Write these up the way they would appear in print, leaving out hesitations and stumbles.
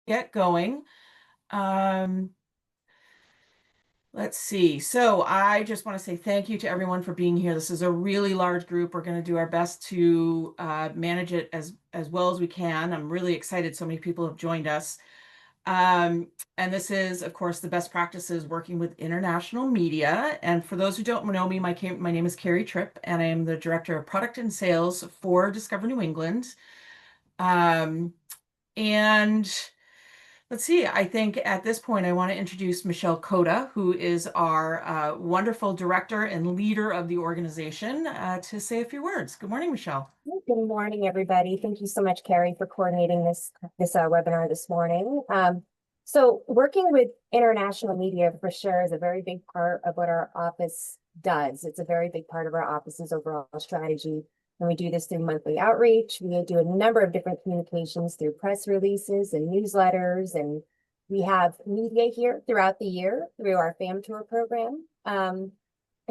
get going. Um, let's see. So I just want to say thank you to everyone for being here. This is a really large group. We're going to do our best to manage it as well as we can. I'm really excited so many people have joined us. And this is, of course, the best practices working with international media. And for those who don't know me, my name is Carrie Tripp, and I am the Director of Product and Sales for Discover New England. Um, and let's see, I think at this point, I want to introduce Michelle Coda, who is our wonderful director and leader of the organization, to say a few words. Good morning, Michelle. Good morning, everybody. Thank you so much, Carrie, for coordinating this webinar this morning. So working with international media for sure is a very big part of what our office does. It's a very big part of our office's overall strategy. And we do this through monthly outreach. We do a number of different communications through press releases and newsletters. And we have media here throughout the year through our FAM tour program. And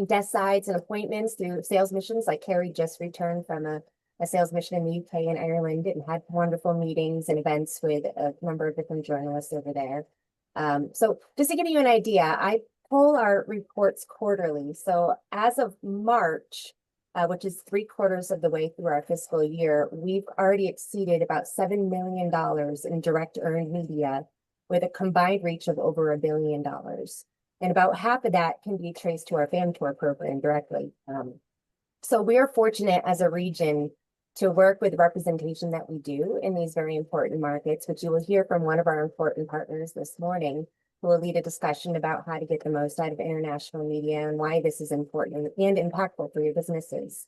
desk sides and appointments through sales missions. Like Carrie just returned from a sales mission in the UK and Ireland and had wonderful meetings and events with a number of different journalists over there. So just to give you an idea, I pull our reports quarterly. So as of March, which is 3/4 of the way through our fiscal year, we've already exceeded about $7 million in direct earned media with a combined reach of over $1 billion. And about half of that can be traced to our FAM tour program directly. So we are fortunate as a region to work with the representation that we do in these very important markets, which you will hear from one of our important partners this morning, who will lead a discussion about how to get the most out of international media and why this is important and impactful for your businesses.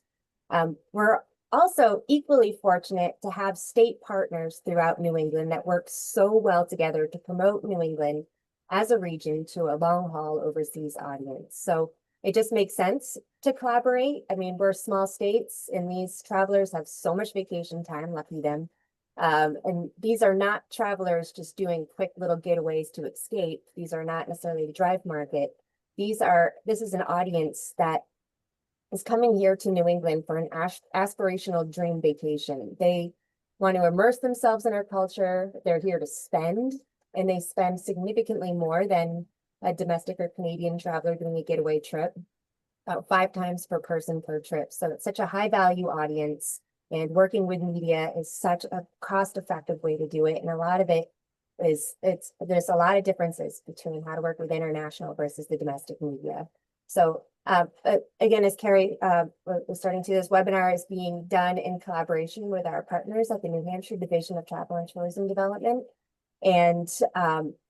We're also equally fortunate to have state partners throughout New England that work so well together to promote New England as a region to a long-haul overseas audience. So it just makes sense to collaborate. I mean, we're small states and these travelers have so much vacation time, lucky them. And these are not travelers just doing quick little getaways to escape. These are not necessarily the drive market. This is an audience that is coming here to New England for an aspirational dream vacation. They want to immerse themselves in our culture. They're here to spend, and they spend significantly more than a domestic or Canadian traveler doing a getaway trip, about 5 times per person per trip. So it's such a high value audience, and working with media is such a cost-effective way to do it. And a lot of it is, there's a lot of differences between how to work with international versus the domestic media. So again, as Carrie was starting to, this webinar is being done in collaboration with our partners at the New Hampshire Division of Travel and Tourism Development. And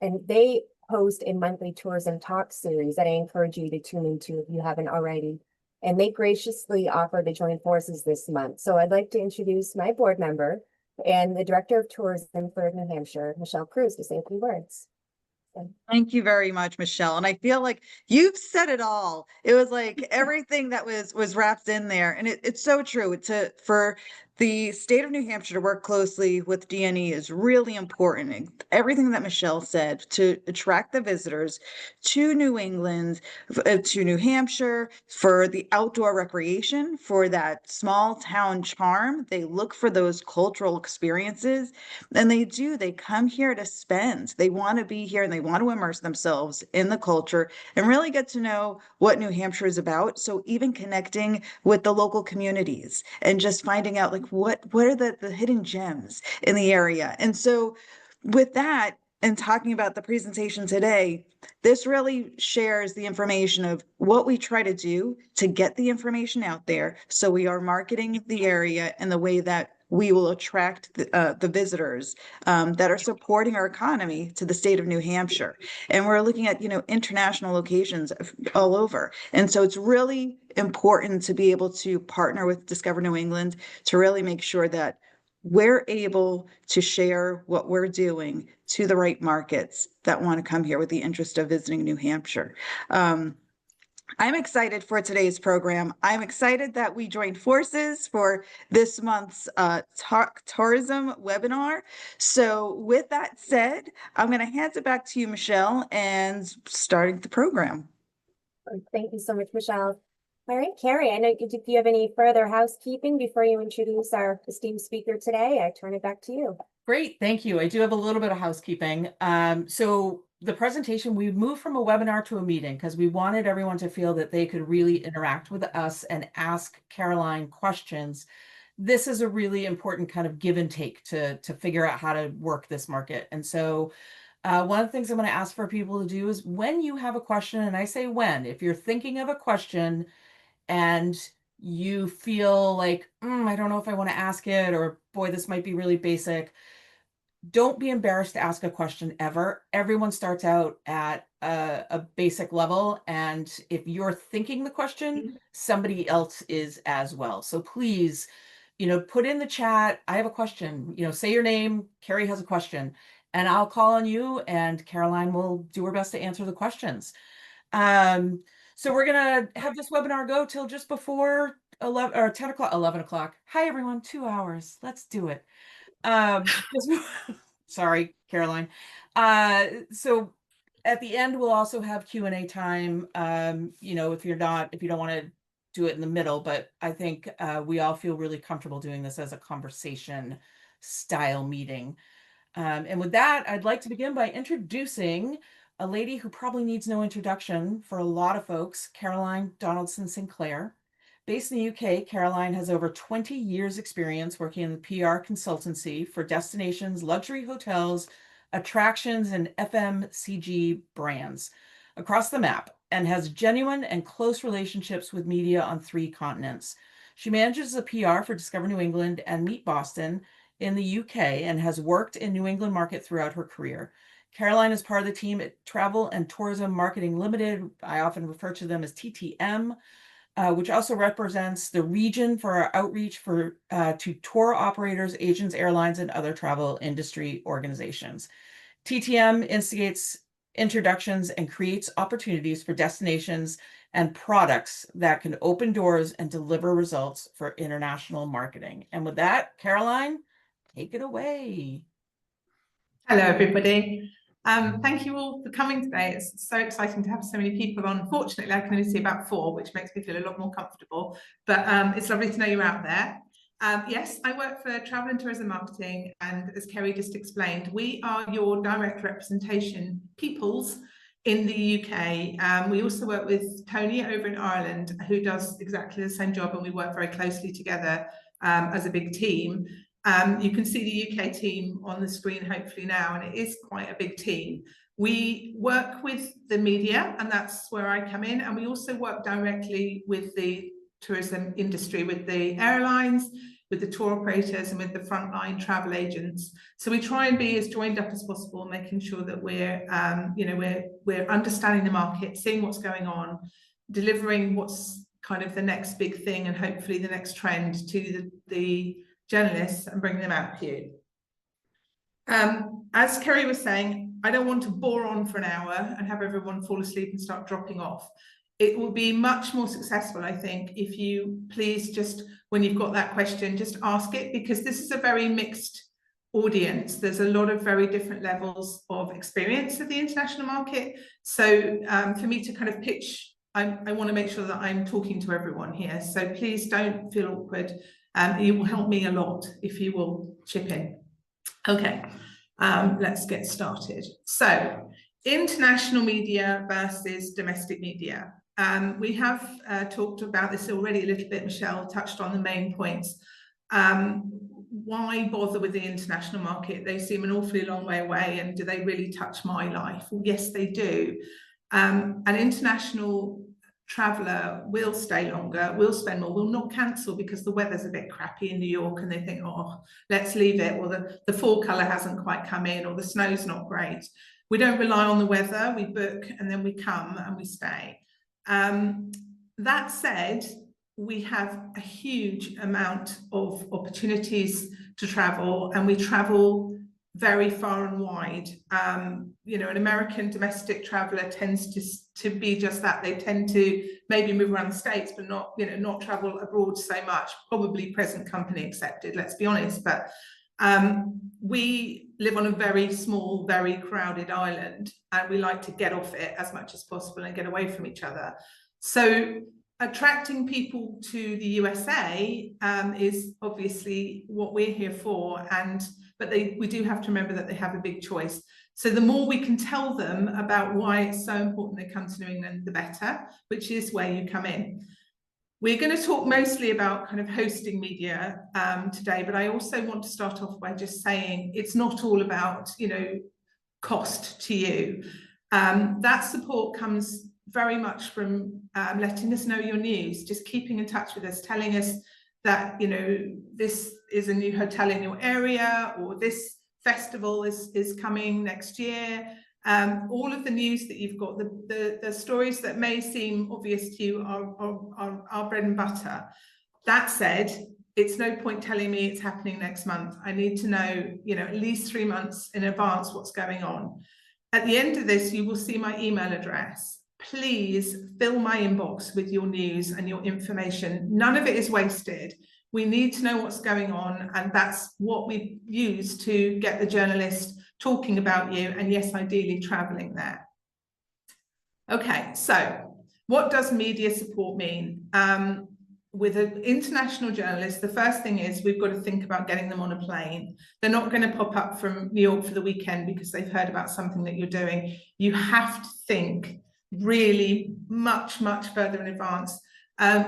they host a monthly tourism talk series that I encourage you to tune into if you haven't already. And they graciously offer to join forces this month. So I'd like to introduce my board member and the Director of Tourism for New Hampshire, Michelle Cruz, to say a few words. Thank you very much, Michelle. And I feel like you've said it all. It was like everything that was wrapped in there. And it's so true. For the state of New Hampshire to work closely with DNE is really important. And everything that Michelle said to attract the visitors to New England, to New Hampshire, for the outdoor recreation, for that small town charm. They look for those cultural experiences, and they come here to spend. They want to be here and they want to immerse themselves in the culture and really get to know what New Hampshire is about. So even connecting with the local communities and just finding out like what are the hidden gems in the area. And so with that, and talking about the presentation today, this really shares the information of what we try to do to get the information out there. So we are marketing the area in the way that we will attract the visitors that are supporting our economy to the state of New Hampshire. And we're looking at, international locations all over. And so it's really important to be able to partner with Discover New England to really make sure that we're able to share what we're doing to the right markets that want to come here with the interest of visiting New Hampshire. I'm excited for today's program. I'm excited that we joined forces for this month's tourism webinar. So with that said, I'm going to hand it back to you, Michelle, and starting the program. Thank you so much, Michelle. All right, Carrie, I know if you have any further housekeeping before you introduce our esteemed speaker today, I turn it back to you. Great, thank you. I do have a little bit of housekeeping. So the presentation, we moved from a webinar to a meeting because we wanted everyone to feel that they could really interact with us and ask Caroline questions. This is a really important kind of give and take to figure out how to work this market. And so one of the things I'm going to ask for people to do is when you have a question, and I say when, if you're thinking of a question and you feel like, I don't know if I want to ask it, or boy, this might be really basic, don't be embarrassed to ask a question ever. Everyone starts out at a basic level, and if you're thinking the question, somebody else is as well. So please, put in the chat, I have a question, say your name, Carrie has a question, and I'll call on you and Caroline will do her best to answer the questions. So we're gonna have this webinar go till just before 11 or 10 o'clock, 11 o'clock. Hi everyone, 2 hours. Let's do it. Sorry, Caroline. So at the end, we'll also have Q&A time. If you don't want to do it in the middle, but I think we all feel really comfortable doing this as a conversation style meeting. And with that, I'd like to begin by introducing a lady who probably needs no introduction for a lot of folks, Caroline Donaldson-Sinclair. Based in the UK, Caroline has over 20 years experience working in the PR consultancy for destinations, luxury hotels, attractions, and FMCG brands across the map, and has genuine and close relationships with media on 3 continents. She manages the PR for Discover New England and Meet Boston in the UK and has worked in New England market throughout her career. Caroline is part of the team at Travel and Tourism Marketing Limited. I often refer to them as TTM, which also represents the region for our outreach to tour operators, agents, airlines, and other travel industry organizations. TTM instigates introductions and creates opportunities for destinations and products that can open doors and deliver results for international marketing. And with that, Caroline, take it away. Hello, everybody. Thank you all for coming today. It's so exciting to have so many people on. Unfortunately, I can only see about 4, which makes me feel a lot more comfortable, but it's lovely to know you're out there. Yes, I work for Travel and Tourism Marketing, and as Kerry just explained, we are your direct representation peoples in the UK. We also work with Tony over in Ireland, who does exactly the same job, and we work very closely together as a big team. You can see the UK team on the screen hopefully now, and it is quite a big team. We work with the media, and that's where I come in, and we also work directly with the tourism industry, with the airlines, with the tour operators, and with the frontline travel agents. So we try and be as joined up as possible, making sure that we're understanding the market, seeing what's going on, delivering what's kind of the next big thing, and hopefully the next trend to the journalists, and bring them out to you. As Kerry was saying, I don't want to bore on for an hour and have everyone fall asleep and start dropping off. It will be much more successful, I think, if you please just, when you've got that question, just ask it, because this is a very mixed audience. There's a lot of very different levels of experience of the international market. So for me to kind of pitch, I want to make sure that I'm talking to everyone here. So please don't feel awkward. It will help me a lot if you will chip in. Okay, let's get started. So, international media versus domestic media. We have talked about this already a little bit. Michelle touched on the main points. Why bother with the international market? They seem an awfully long way away, and do they really touch my life? Well, yes, they do. An international traveller will stay longer, will spend more, will not cancel because the weather's a bit crappy in New York and they think, oh, let's leave it, or the fall colour hasn't quite come in, or the snow's not great. We don't rely on the weather, we book and then we come and we stay. That said, we have a huge amount of opportunities to travel, and we travel very far and wide. An American domestic traveller tends to be just that. They tend to maybe move around the States, but not travel abroad so much, probably present company accepted, let's be honest. But we live on a very small, very crowded island, and we like to get off it as much as possible and get away from each other. So attracting people to the USA is obviously what we're here for, but we do have to remember that they have a big choice. So the more we can tell them about why it's so important they come to New England, the better, which is where you come in. We're going to talk mostly about kind of hosting media today, but I also want to start off by just saying it's not all about, you know, cost to you. That support comes very much from letting us know your news, just keeping in touch with us, telling us that, you know, this is a new hotel in your area, or this festival is coming next year. All of the news that you've got, the stories that may seem obvious to you are bread and butter. That said, it's no point telling me it's happening next month. I need to know, you know, at least 3 months in advance what's going on. At the end of this, you will see my email address. Please fill my inbox with your news and your information. None of it is wasted. We need to know what's going on, and that's what we use to get the journalist talking about you, and yes, ideally traveling there. Okay, so what does media support mean? With an international journalist, the first thing is we've got to think about getting them on a plane. They're not going to pop up from New York for the weekend because they've heard about something that you're doing. You have to think really much further in advance.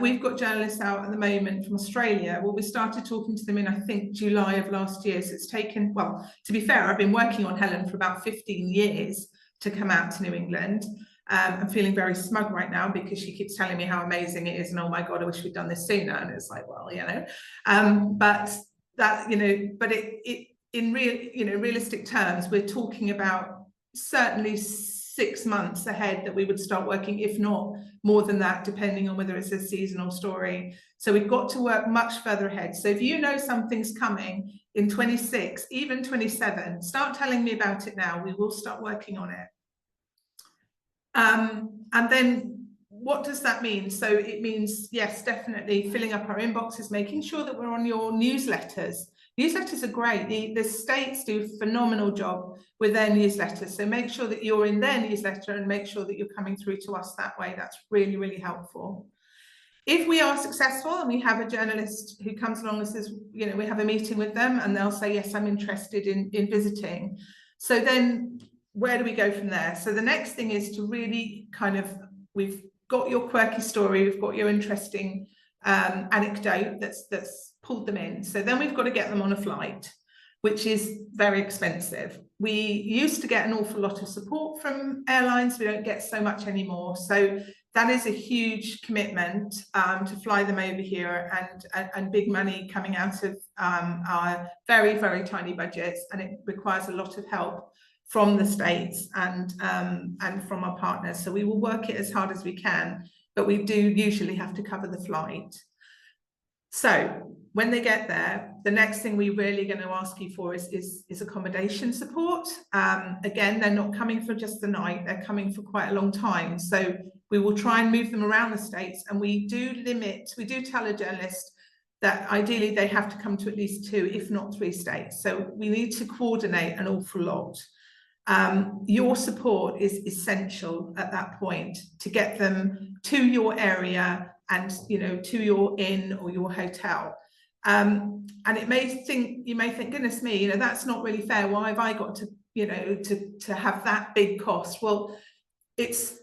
We've got journalists out at the moment from Australia. Well, we started talking to them in, I think, July of last year. So it's taken, well, to be fair, I've been working on Helen for about 15 years to come out to New England. I'm feeling very smug right now because she keeps telling me how amazing it is, and oh my God, I wish we'd done this sooner. And it's like, well, you know, but that, you know, but it in realistic terms, we're talking about certainly 6 months ahead that we would start working, if not more than that, depending on whether it's a seasonal story. So we've got to work much further ahead. So if you know something's coming in 26, even 27, start telling me about it now. We will start working on it. And then what does that mean? So it means, yes, definitely filling up our inboxes, making sure that we're on your newsletters. Newsletters are great. The states do a phenomenal job with their newsletters. So make sure that you're in their newsletter and make sure that you're coming through to us that way. That's really, really helpful. If we are successful and we have a journalist who comes along and says, you know, we have a meeting with them and they'll say, yes, I'm interested in visiting. So then where do we go from there? So the next thing is to really kind of, we've got your quirky story, we've got your interesting anecdote that's pulled them in. So then we've got to get them on a flight, which is very expensive. We used to get an awful lot of support from airlines. We don't get so much anymore. So that is a huge commitment to fly them over here, and big money coming out of our very, very tiny budgets. And it requires a lot of help from the States and from our partners. So we will work it as hard as we can, but we do usually have to cover the flight. So when they get there, the next thing we're really going to ask you for is accommodation support. Again, they're not coming for just the night, they're coming for quite a long time. So we will try and move them around the States, and we do tell a journalist that ideally they have to come to at least 2, if not 3 states. So we need to coordinate an awful lot. Your support is essential at that point to get them to your area and, you know, to your inn or your hotel. And you may think, goodness me, you know, that's not really fair. Why have I got to, you know, to have that big cost? Well, it's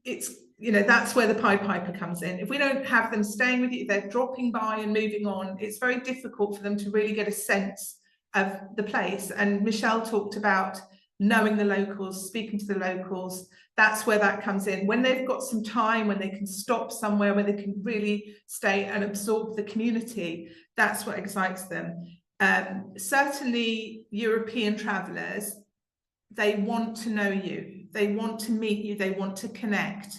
you know, that's where the Pied Piper comes in. If we don't have them staying with you, they're dropping by and moving on, it's very difficult for them to really get a sense of the place. And Michelle talked about knowing the locals, speaking to the locals. That's where that comes in. When they've got some time, when they can stop somewhere, where they can really stay and absorb the community, that's what excites them. Certainly European travelers, they want to know you, they want to meet you, they want to connect.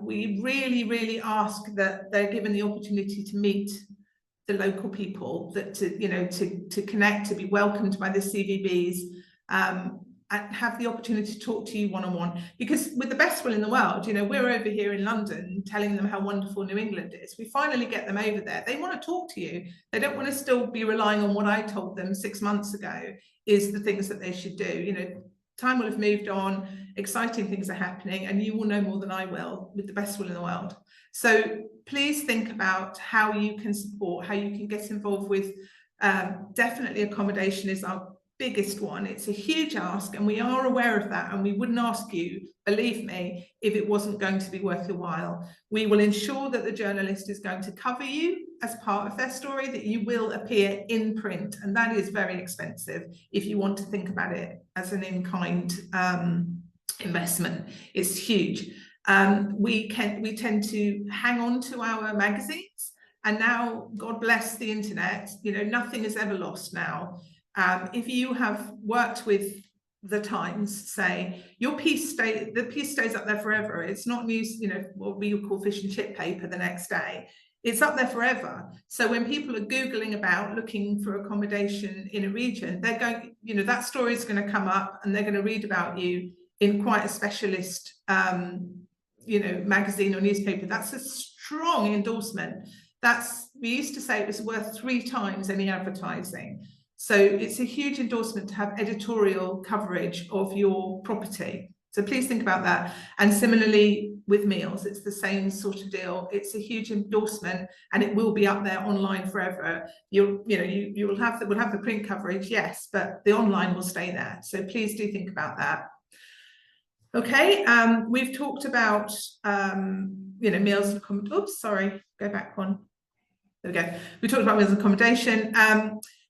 We really, really ask that they're given the opportunity to meet the local people, that to connect, to be welcomed by the CVBs, and have the opportunity to talk to you one-on-one. Because with the best will in the world, you know, we're over here in London telling them how wonderful New England is. We finally get them over there. They want to talk to you. They don't want to still be relying on what I told them 6 months ago is the things that they should do. You know, time will have moved on, exciting things are happening, and you will know more than I will, with the best will in the world. So please think about how you can support, how you can get involved with. Definitely accommodation is our biggest one. It's a huge ask, and we are aware of that, and we wouldn't ask you, believe me, if it wasn't going to be worth your while. We will ensure that the journalist is going to cover you as part of their story, that you will appear in print, and that is very expensive if you want to think about it as an in-kind investment. It's huge. We tend to hang on to our magazines, and now, God bless the internet, you know, nothing is ever lost now. If you have worked with the Times, say, your piece the piece stays up there forever. It's not news, you know, what we call fish and chip paper the next day. It's up there forever. So when people are Googling about looking for accommodation in a region, they're going, you know, that story is going to come up, and they're going to read about you in quite a specialist, you know, magazine or newspaper. That's a strong endorsement. We used to say it was worth 3 times any advertising. So it's a huge endorsement to have editorial coverage of your property. So please think about that. And similarly with meals, it's the same sort of deal. It's a huge endorsement, and it will be up there online forever. You will have the print coverage, yes, but the online will stay there. So please do think about that. Okay, we've talked about you know, meals and accommodation. Oops, sorry, go back one. There we go. We talked about meals and accommodation.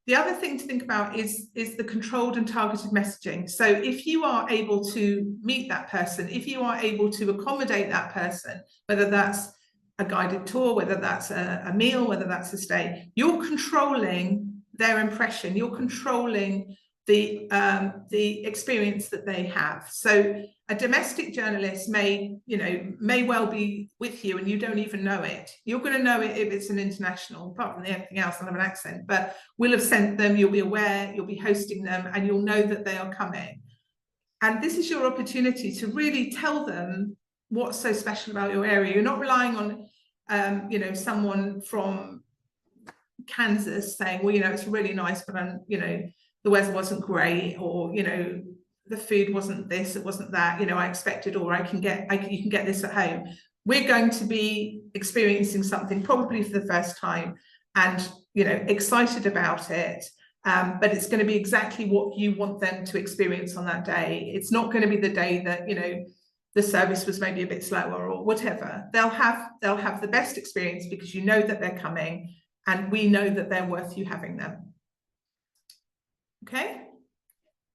The other thing to think about is the controlled and targeted messaging. So if you are able to meet that person, if you are able to accommodate that person, whether that's a guided tour, whether that's a meal, whether that's a stay, you're controlling their impression, you're controlling the experience that they have. So a domestic journalist may well be with you and you don't even know it. You're going to know it if it's an international, apart from anything else, they'll have an accent, but we'll have sent them, you'll be aware, you'll be hosting them, and you'll know that they are coming. And this is your opportunity to really tell them what's so special about your area. You're not relying on you know, someone from Kansas saying, well, you know, it's really nice, but you know, the weather wasn't great, or, you know, the food wasn't this, it wasn't that, you know, I expected, or you can get this at home. We're going to be experiencing something probably for the first time, and, you know, excited about it. But it's going to be exactly what you want them to experience on that day. It's not going to be the day that, you know, the service was maybe a bit slower or whatever. They'll have the best experience because you know that they're coming, and we know that they're worth you having them. Okay,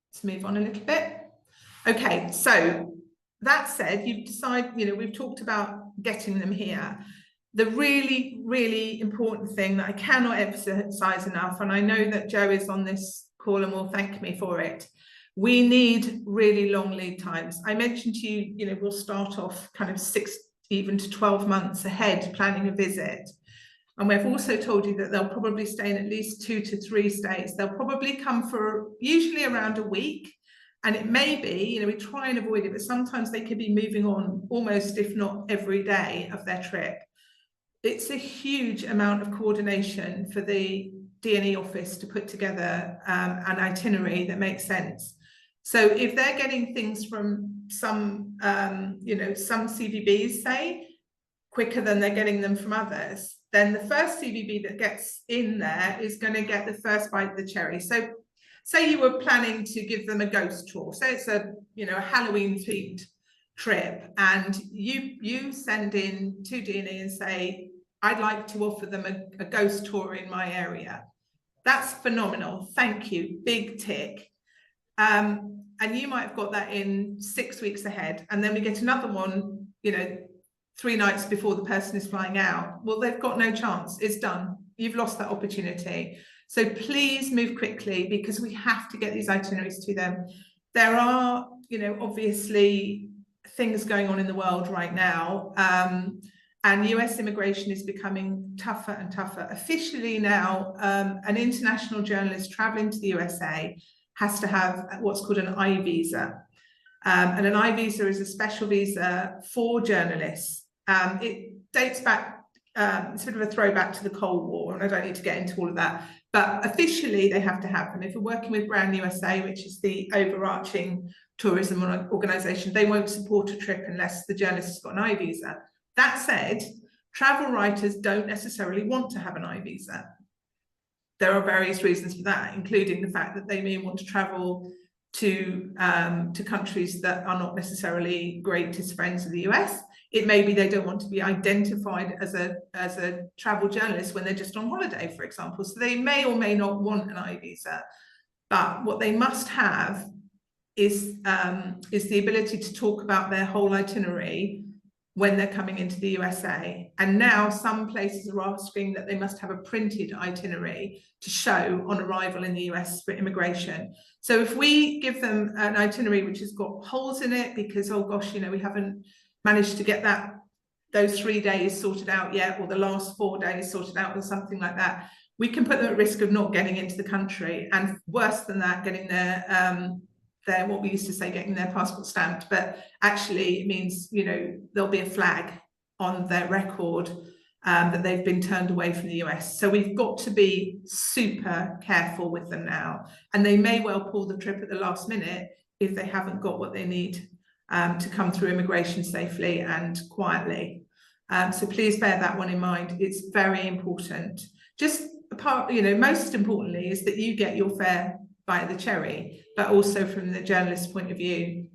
let's move on a little bit. Okay, so that said, you've decided, you know, we've talked about getting them here. The really, really important thing that I cannot emphasize enough, and I know that Joe is on this call and will thank me for it, we need really long lead times. I mentioned to you, you know, we'll start off kind of 6 even to 12 months ahead planning a visit. And we've also told you that they'll probably stay in at least 2 to 3 stays. They'll probably come for usually around a week. And it may be, you know, we try and avoid it, but sometimes they could be moving on almost, if not every day of their trip. It's a huge amount of coordination for the D&E office to put together an itinerary that makes sense. So if they're getting things from some, you know, some CVBs, say, quicker than they're getting them from others, then the first CVB that gets in there is going to get the first bite of the cherry. So say you were planning to give them a ghost tour, say it's a, you know, a Halloween themed trip, and you send in to D&E and say, I'd like to offer them a ghost tour in my area. That's phenomenal. Thank you. Big tick. And you might have got that in 6 weeks ahead, and then we get another one, you know, 3 nights before the person is flying out. Well, they've got no chance. It's done. You've lost that opportunity. So please move quickly, because we have to get these itineraries to them. There are, you know, obviously things going on in the world right now, and US immigration is becoming tougher and tougher. Officially now, an international journalist traveling to the USA has to have what's called an I visa. And an I visa is a special visa for journalists. It dates back, it's a bit of a throwback to the Cold War, and I don't need to get into all of that, but officially they have to have them. If we're working with Brand USA, which is the overarching tourism organisation, they won't support a trip unless the journalist has got an I visa. That said, travel writers don't necessarily want to have an I visa. There are various reasons for that, including the fact that they may want to travel to countries that are not necessarily greatest friends of the US. It may be they don't want to be identified as a travel journalist when they're just on holiday, for example. So they may or may not want an I visa. But what they must have is the ability to talk about their whole itinerary when they're coming into the USA. And now some places are asking that they must have a printed itinerary to show on arrival in the US for immigration. So if we give them an itinerary which has got holes in it because, oh gosh, you know, we haven't managed to get those 3 days sorted out yet, or the last 4 days sorted out, or something like that, we can put them at risk of not getting into the country, and worse than that, getting their what we used to say, getting their passport stamped. But actually it means, you know, there'll be a flag on their record that they've been turned away from the US. So we've got to be super careful with them now, and they may well pull the trip at the last minute if they haven't got what they need to come through immigration safely and quietly. So please bear that one in mind. It's very important. Just apart, you know, most importantly is that you get your fair bite of the cherry, but also from the journalist's point of view.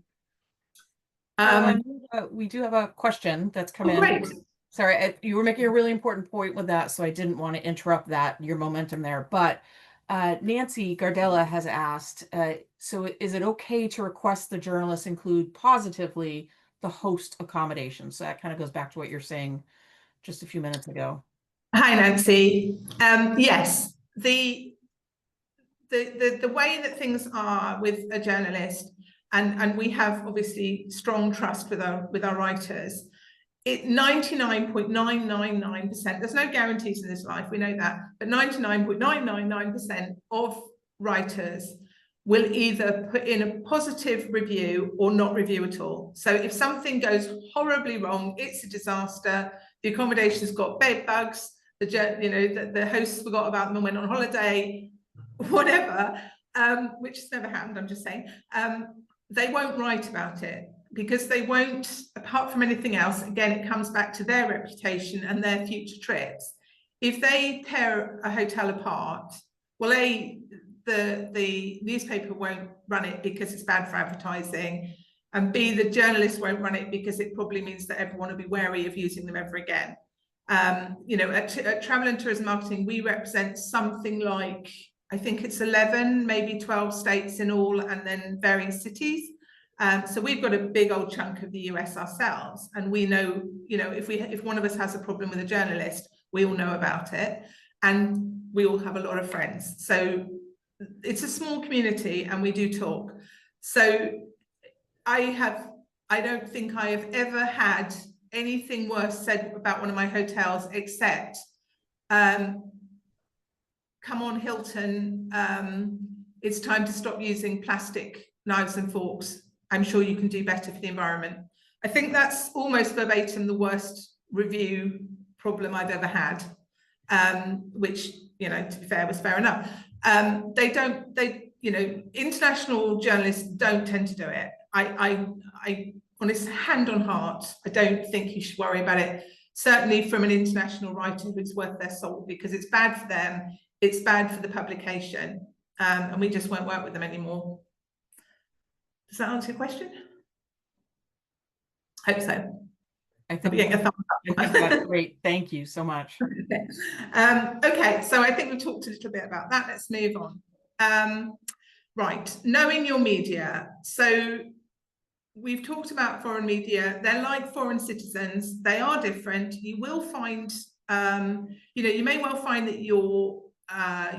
We do have a question that's come in. Great. Sorry, you were making a really important point with that, so I didn't want to interrupt your momentum there. But Nancy Gardella has asked, so is it okay to request the journalists include positively the host accommodation? So that kind of goes back to what you're saying just a few minutes ago. Hi, Nancy. Yes, the way that things are with a journalist, and we have obviously strong trust with our writers. 99.999%, there's no guarantees in this life, we know that, but 99.999% of writers will either put in a positive review or not review at all. So if something goes horribly wrong, it's a disaster, the accommodation's got bed bugs, the hosts forgot about them and went on holiday, whatever, which has never happened, I'm just saying, they won't write about it, because they won't, apart from anything else, again, it comes back to their reputation and their future trips. If they tear a hotel apart, well, the newspaper won't run it because it's bad for advertising, and B, the journalist won't run it because it probably means that everyone will be wary of using them ever again. You know, at Travel and Tourism Marketing, we represent something like, I think it's 11, maybe 12 states in all, and then varying cities. So we've got a big old chunk of the US ourselves, and we know, you know, if one of us has a problem with a journalist, we all know about it, and we all have a lot of friends. So it's a small community, and we do talk. So I don't think I have ever had anything worse said about one of my hotels, except, come on, Hilton, it's time to stop using plastic knives and forks. I'm sure you can do better for the environment. I think that's almost verbatim the worst review problem I've ever had, which, you know, to be fair, was fair enough. You know, international journalists don't tend to do it. I honest, hand on heart, I don't think you should worry about it. Certainly from an international writer who's worth their salt, because it's bad for them, it's bad for the publication, and we just won't work with them anymore. Does that answer your question? Hope so. I think that's great. Thank you so much. Okay, so I think we talked a little bit about that. Let's move on. Right, knowing your media. So we've talked about foreign media. They're like foreign citizens. They are different. You will find, you know, you may well find that your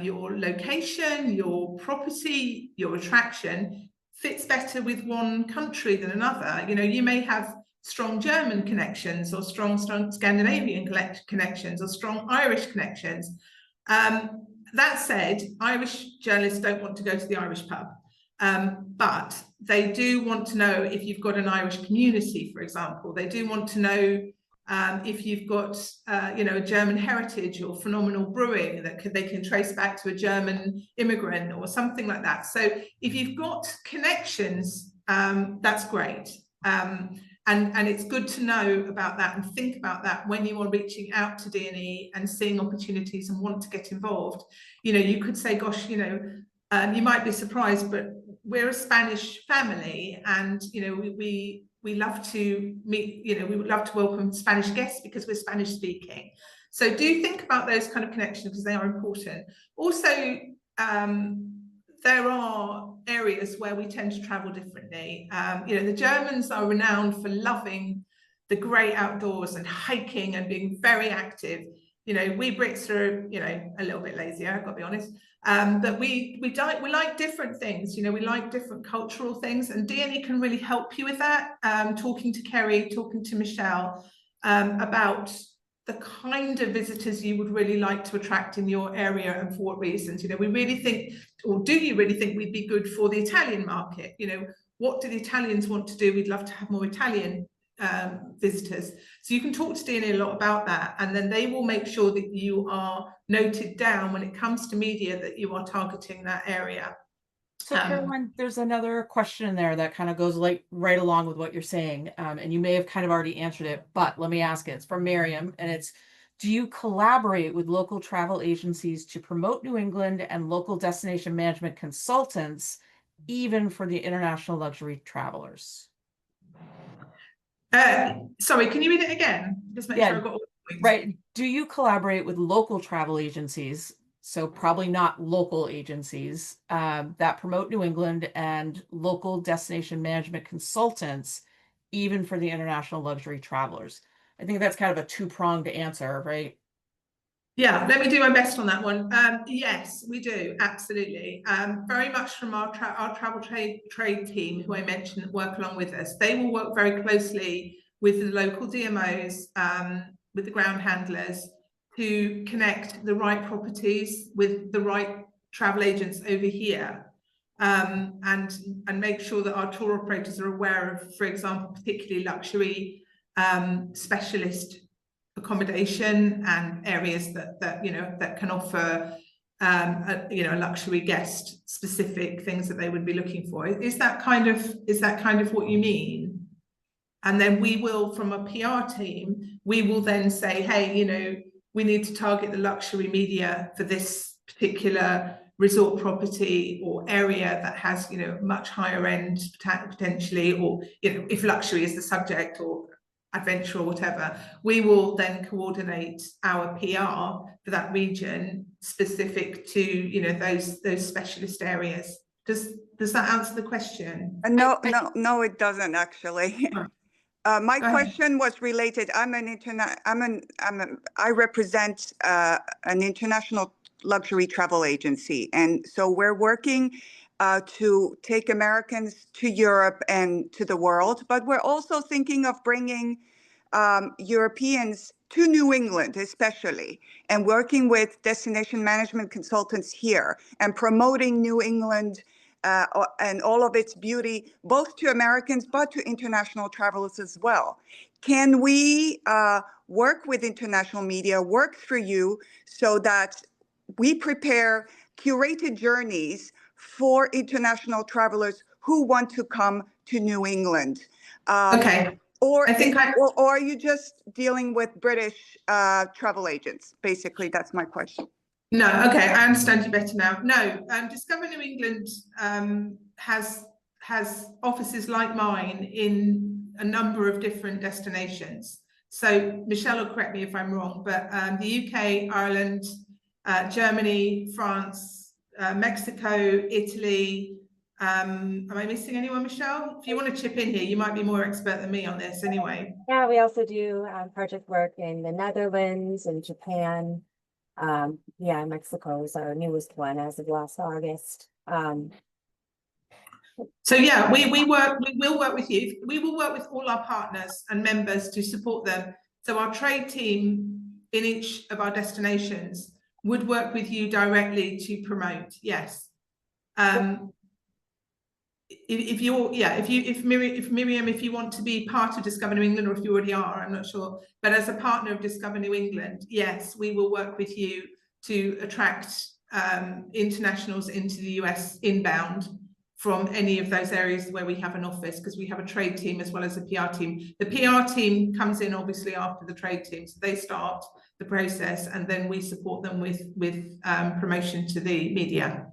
location, your property, your attraction fits better with one country than another. You know, you may have strong German connections, or strong Scandinavian connections, or strong Irish connections. That said, Irish journalists don't want to go to the Irish pub, but they do want to know if you've got an Irish community, for example. They do want to know if you've got, you know, a German heritage or phenomenal brewing that they can trace back to a German immigrant or something like that. So if you've got connections that's great. And it's good to know about that and think about that when you are reaching out to D&E and seeing opportunities and want to get involved. You know, you could say, gosh, you know, you might be surprised, but we're a Spanish family, and you know, we love to meet, you know, we would love to welcome Spanish guests because we're Spanish speaking. So do think about those kind of connections, because they are important. Also, there are areas where we tend to travel differently. You know, the Germans are renowned for loving the great outdoors and hiking and being very active. You know, we Brits are, you know, a little bit lazier, I've got to be honest. But we like different things. You know, we like different cultural things, and D&E can really help you with that. Talking to Kerry, talking to Michelle about the kind of visitors you would really like to attract in your area and for what reasons. You know, we really think, or do you really think we'd be good for the Italian market? You know, what do the Italians want to do? We'd love to have more Italian visitors. So you can talk to D&E a lot about that, and then they will make sure that you are noted down when it comes to media that you are targeting that area. So Caroline, there's another question in there that kind of goes like right along with what you're saying. And you may have kind of already answered it, but let me ask it. It's from Miriam, and it's, do you collaborate with local travel agencies to promote New England and local destination management consultants, even for the international luxury travelers? Sorry, can you read it again? Just make sure I got all the points. Right. Do you collaborate with local travel agencies, so probably not local agencies, that promote New England, and local destination management consultants, even for the international luxury travelers? I think that's kind of a two-pronged answer, right? Yeah, let me do my best on that one. Yes, we do, absolutely. Very much from our travel trade team, who I mentioned, that work along with us. They will work very closely with the local DMOs, with the ground handlers, to connect the right properties with the right travel agents over here, and make sure that our tour operators are aware of, for example, particularly luxury specialist accommodation and areas that you know, that can offer you know, a luxury guest specific things that they would be looking for. Is that kind of what you mean? And then we will, from a PR team, we will then say, hey, you know, we need to target the luxury media for this particular resort property or area that has, you know, much higher end potentially, or, you know, if luxury is the subject, or adventure or whatever, we will then coordinate our PR for that region specific to, you know, those specialist areas. Does that answer the question? No, it doesn't actually. My question was related. I represent an international luxury travel agency, and so we're working to take Americans to Europe and to the world, but we're also thinking of bringing Europeans to New England, especially, and working with destination management consultants here and promoting New England and all of its beauty, both to Americans, but to international travelers as well. Can we work with international media, work through you, so that we prepare curated journeys for international travelers who want to come to New England? Okay. Or are you just dealing with British travel agents? Basically, that's my question. No, okay, I understand you better now. No, Discover New England has offices like mine in a number of different destinations. So Michelle will correct me if I'm wrong, but the UK, Ireland, Germany, France, Mexico, Italy. Am I missing anyone, Michelle? If you want to chip in here, you might be more expert than me on this anyway. Yeah, we also do project work in the Netherlands and Japan. Yeah, Mexico is our newest one as of last August. So yeah, we will work with you. We will work with all our partners and members to support them. So our trade team in each of our destinations would work with you directly to promote. Yes. If Miriam, if you want to be part of Discover New England, or if you already are, I'm not sure, but as a partner of Discover New England, yes, we will work with you to attract internationals into the US inbound from any of those areas where we have an office, because we have a trade team as well as a PR team. The PR team comes in obviously after the trade team, so they start the process, and then we support them with promotion to the media.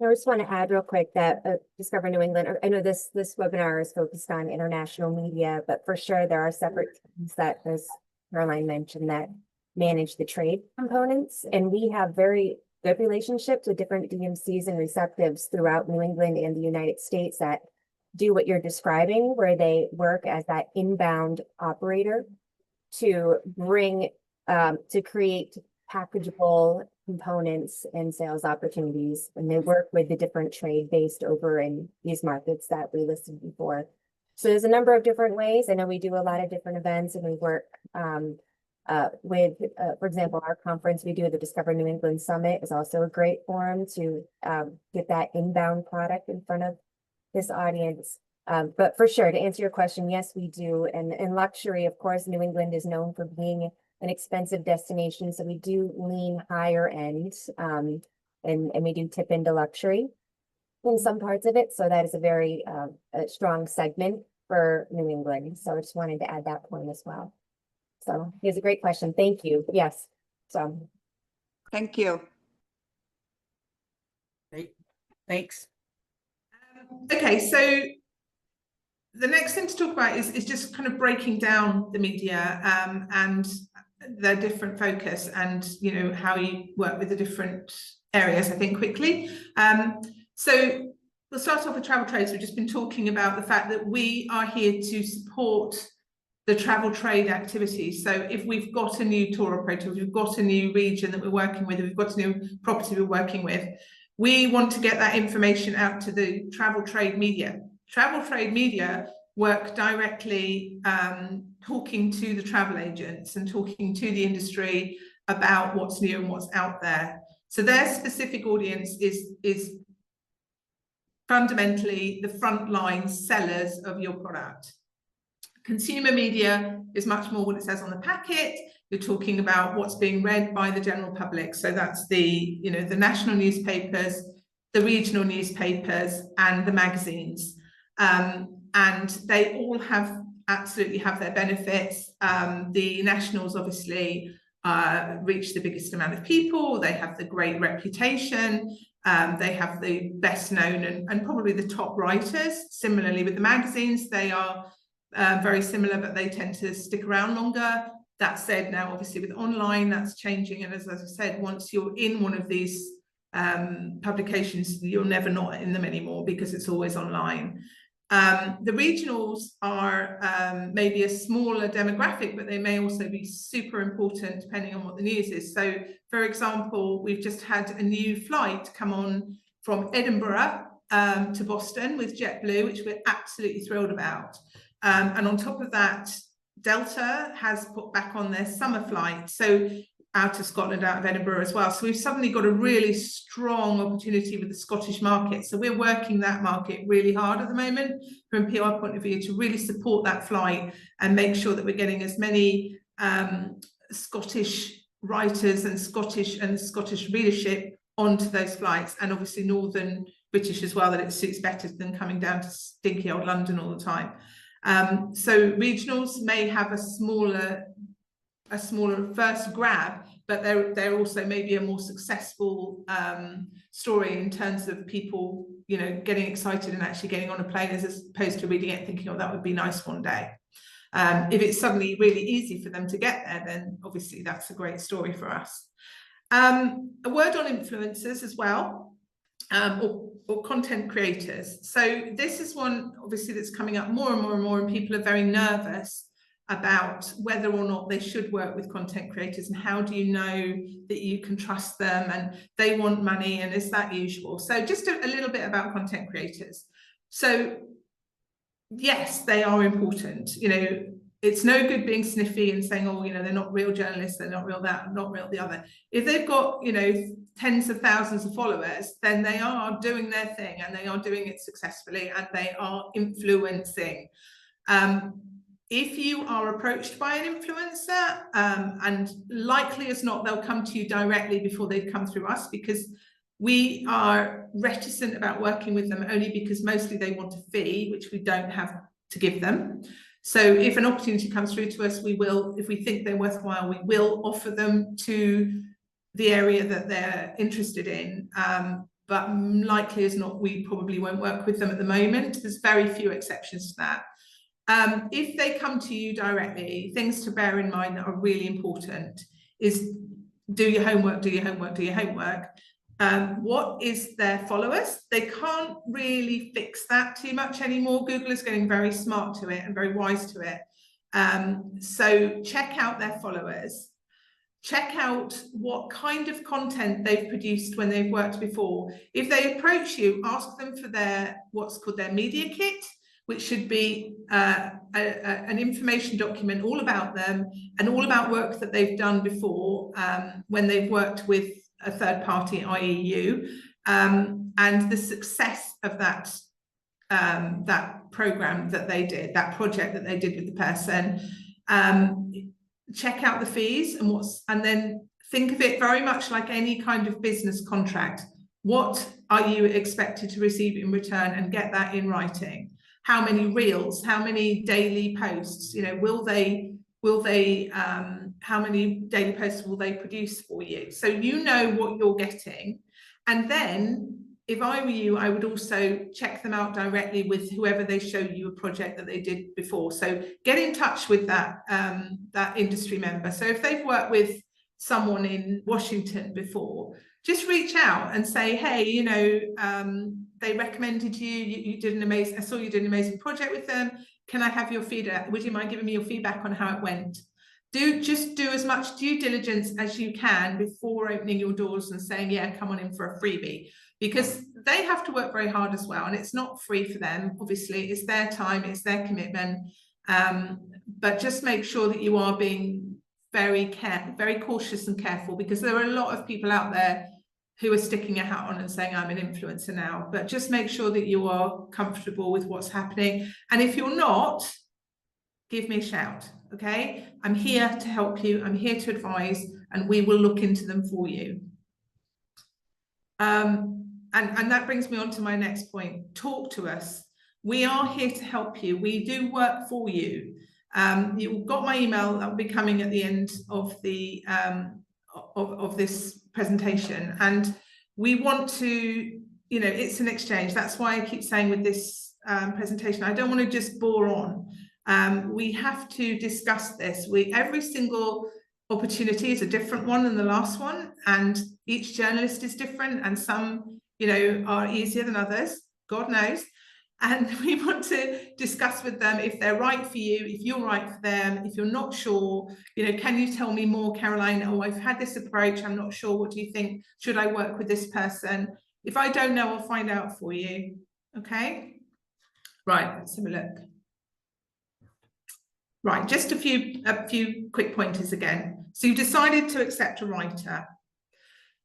I just want to add real quick that Discover New England, I know this webinar is focused on international media, but for sure there are separate teams that, as Caroline mentioned, that manage the trade components. And we have very good relationships with different DMCs and receptives throughout New England and the United States that do what you're describing, where they work as that inbound operator to bring, to create packageable components and sales opportunities. And they work with the different trade based over in these markets that we listed before. So there's a number of different ways. I know we do a lot of different events, and we work with, for example, our conference, we do the Discover New England Summit is also a great forum to get that inbound product in front of this audience. But for sure, to answer your question, yes, we do. And in luxury, of course, New England is known for being an expensive destination. So we do lean higher end, and we do tip into luxury in some parts of it. So that is a very a strong segment for New England. So I just wanted to add that point as well. So it's a great question. Thank you. Yes. So Thank you. Great. Thanks. Okay, so the next thing to talk about is just kind of breaking down the media and their different focus, and how you work with the different areas, I think, quickly. So we'll start off with travel trades. We've just been talking about the fact that we are here to support the travel trade activities. So if we've got a new tour operator, if we've got a new region that we're working with, if we've got a new property we're working with, we want to get that information out to the travel trade media. Travel trade media work directly talking to the travel agents and talking to the industry about what's new and what's out there. So their specific audience is fundamentally the frontline sellers of your product. Consumer media is much more what it says on the packet. You're talking about what's being read by the general public. So that's the national newspapers, the regional newspapers, and the magazines. And they all absolutely have their benefits. The nationals obviously reach the biggest amount of people. They have the great reputation. They have the best known and probably the top writers. Similarly with the magazines, they are very similar, but they tend to stick around longer. That said, now obviously with online, that's changing. And as I said, once you're in one of these publications, you're never not in them anymore because it's always online. The regionals are maybe a smaller demographic, but they may also be super important depending on what the news is. So, for example, we've just had a new flight come on from Edinburgh to Boston with JetBlue, which we're absolutely thrilled about. And on top of that, Delta has put back on their summer flight, so out of Scotland, out of Edinburgh as well. So we've suddenly got a really strong opportunity with the Scottish market. So we're working that market really hard at the moment from a PR point of view to really support that flight and make sure that we're getting as many Scottish writers and Scottish readership onto those flights, and obviously Northern British as well, that it suits better than coming down to stinky old London all the time. So regionals may have a smaller first grab, but they're also maybe a more successful story in terms of people, getting excited and actually getting on a plane as opposed to reading it and thinking, oh, that would be nice one day. If it's suddenly really easy for them to get there, then obviously that's a great story for us. A word on influencers as well, or content creators. So this is one obviously that's coming up more and more and more, and people are very nervous about whether or not they should work with content creators, and how do you know that you can trust them, and they want money, and is that usual? So just a little bit about content creators. So yes, they are important. It's no good being sniffy and saying, oh, they're not real journalists, they're not real that, not real the other. If they've got, tens of thousands of followers, then they are doing their thing, and they are doing it successfully, and they are influencing. If you are approached by an influencer, and likely as not, they'll come to you directly before they come through us, because We are reticent about working with them only because mostly they want a fee, which we don't have to give them. So if an opportunity comes through to us, we will, if we think they're worthwhile, we will offer them to the area that they're interested in. But likely as not, we probably won't work with them at the moment. There's very few exceptions to that. If they come to you directly, things to bear in mind that are really important is do your homework, do your homework, do your homework. What is their followers? They can't really fix that too much anymore. Google is getting very smart to it and very wise to it. So check out their followers. Check out what kind of content they've produced when they've worked before. If they approach you, ask them for their what's called their media kit, which should be an information document all about them and all about work that they've done before when they've worked with a third party, i.e. you, and the success of that program that they did, that project that they did with the person. Check out the fees and then think of it very much like any kind of business contract. What are you expected to receive in return, and get that in writing? How many reels, how many daily posts, how many daily posts will they produce for you? So you know what you're getting. And then if I were you, I would also check them out directly with whoever they show you a project that they did before. So get in touch with that industry member. So if they've worked with someone in Washington before, just reach out and say, hey, they recommended you did an amazing, I saw you did an amazing project with them. Can I have your feedback? Would you mind giving me your feedback on how it went? Just do as much due diligence as you can before opening your doors and saying, yeah, come on in for a freebie, because they have to work very hard as well. And it's not free for them. Obviously, it's their time, it's their commitment. But just make sure that you are being very cautious and careful, because there are a lot of people out there who are sticking a hat on and saying, I'm an influencer now. But just make sure that you are comfortable with what's happening. And if you're not, give me a shout, okay? I'm here to help you. I'm here to advise, and we will look into them for you. And that brings me on to my next point. Talk to us. We are here to help you. We do work for you. You've got my email that will be coming at the end of the of this presentation, and we want to, it's an exchange. That's why I keep saying with this presentation, I don't want to just bore on. We have to discuss this. Every single opportunity is a different one than the last one, and each journalist is different, and some are easier than others, God knows. And we want to discuss with them if they're right for you, if you're right for them. If you're not sure, can you tell me more, Caroline? Oh, I've had this approach, I'm not sure, what do you think? Should I work with this person? If I don't know, I'll find out for you. Okay, right, let's have a look. Right, just a few quick pointers again. So you've decided to accept a writer.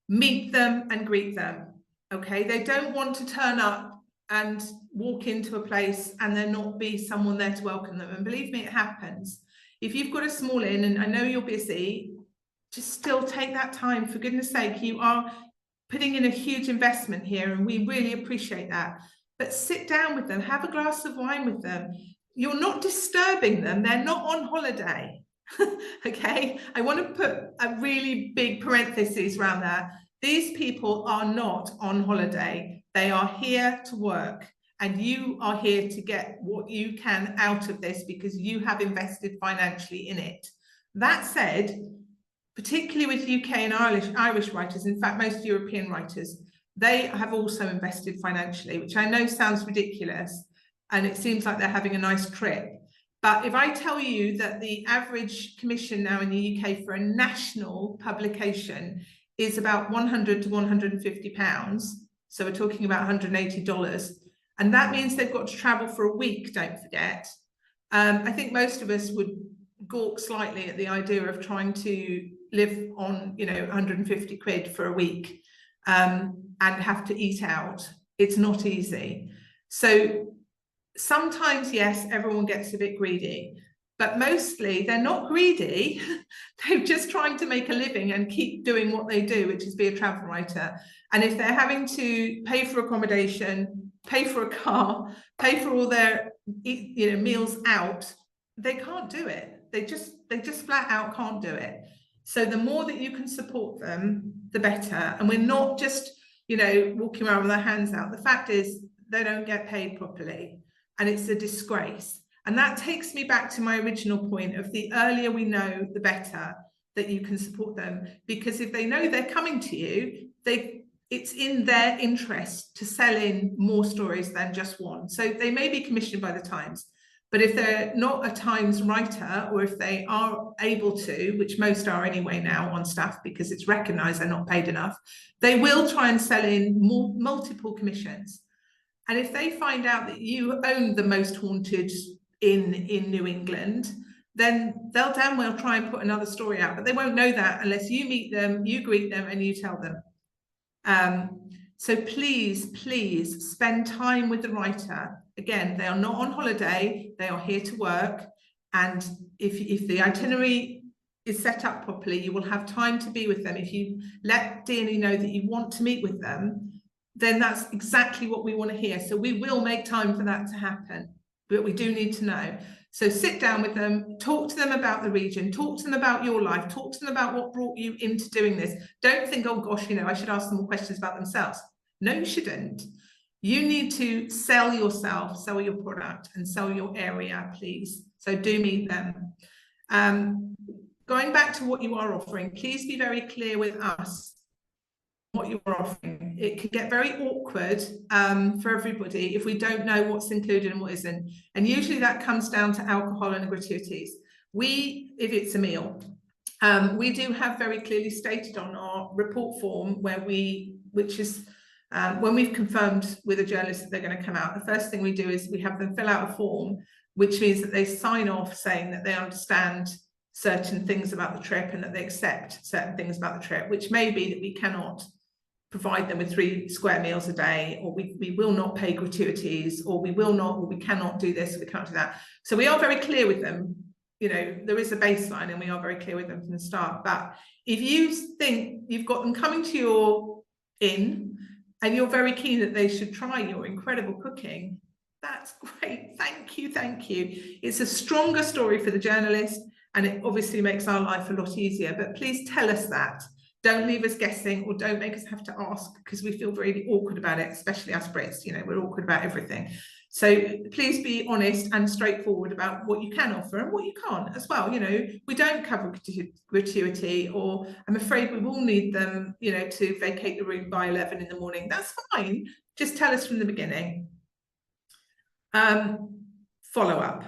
Meet them and greet them. Okay, they don't want to turn up and walk into a place and there not be someone there to welcome them. And believe me, it happens. If you've got a small inn, and I know you're busy, just still take that time. For goodness sake, you are putting in a huge investment here, and we really appreciate that. But sit down with them, have a glass of wine with them. You're not disturbing them. They're not on holiday. Okay, I want to put a really big parenthesis around that. These people are not on holiday. They are here to work, and you are here to get what you can out of this because you have invested financially in it. That said, particularly with UK and Irish writers, in fact, most European writers, they have also invested financially, which I know sounds ridiculous, and it seems like they're having a nice trip. But if I tell you that the average commission now in the UK for a national publication is about £100 to £150, so we're talking about $180, and that means they've got to travel for a week, don't forget. I think most of us would gawk slightly at the idea of trying to live on, 150 quid for a week and have to eat out. It's not easy. So sometimes, yes, everyone gets a bit greedy, but mostly they're not greedy. They're just trying to make a living and keep doing what they do, which is be a travel writer. And if they're having to pay for accommodation, pay for a car, pay for all their meals out, they can't do it. They just flat out can't do it. So the more that you can support them, the better. And we're not just, walking around with our hands out. The fact is they don't get paid properly, and it's a disgrace. And that takes me back to my original point of the earlier we know, the better that you can support them. Because if they know they're coming to you, it's in their interest to sell in more stories than just one. So they may be commissioned by the Times, but if they're not a Times writer, or if they are able to, which most are anyway now on staff because it's recognised they're not paid enough, they will try and sell in multiple commissions. And if they find out that you own the most haunted inn in New England, then they'll damn well try and put another story out, but they won't know that unless you meet them, you greet them, and you tell them. So please spend time with the writer. Again, they are not on holiday, they are here to work. And if the itinerary is set up properly, you will have time to be with them. If you let D&E know that you want to meet with them, then that's exactly what we want to hear. So we will make time for that to happen, but we do need to know. So sit down with them, talk to them about the region, talk to them about your life, talk to them about what brought you into doing this. Don't think, oh gosh, I should ask them more questions about themselves. No, you shouldn't. You need to sell yourself, sell your product, and sell your area, please. So do meet them. Going back to what you are offering, please be very clear with us what you're offering. It can get very awkward for everybody if we don't know what's included and what isn't. And usually that comes down to alcohol and gratuities. If it's a meal, we do have very clearly stated on our report form when we've confirmed with a journalist that they're going to come out, the first thing we do is we have them fill out a form, which means that they sign off saying that they understand certain things about the trip and that they accept certain things about the trip, which may be that we cannot provide them with 3 square meals a day, or we will not pay gratuities, or we cannot do this, we can't do that. So we are very clear with them. There is a baseline, and we are very clear with them from the start. But if you think you've got them coming to your inn and you're very keen that they should try your incredible cooking, that's great. Thank you. It's a stronger story for the journalist, and it obviously makes our life a lot easier. But please tell us that. Don't leave us guessing, or don't make us have to ask, because we feel really awkward about it, especially us Brits. We're awkward about everything. So please be honest and straightforward about what you can offer and what you can't as well. We don't cover gratuity, or I'm afraid we will need them, to vacate the room by 11 in the morning. That's fine. Just tell us from the beginning. Follow up.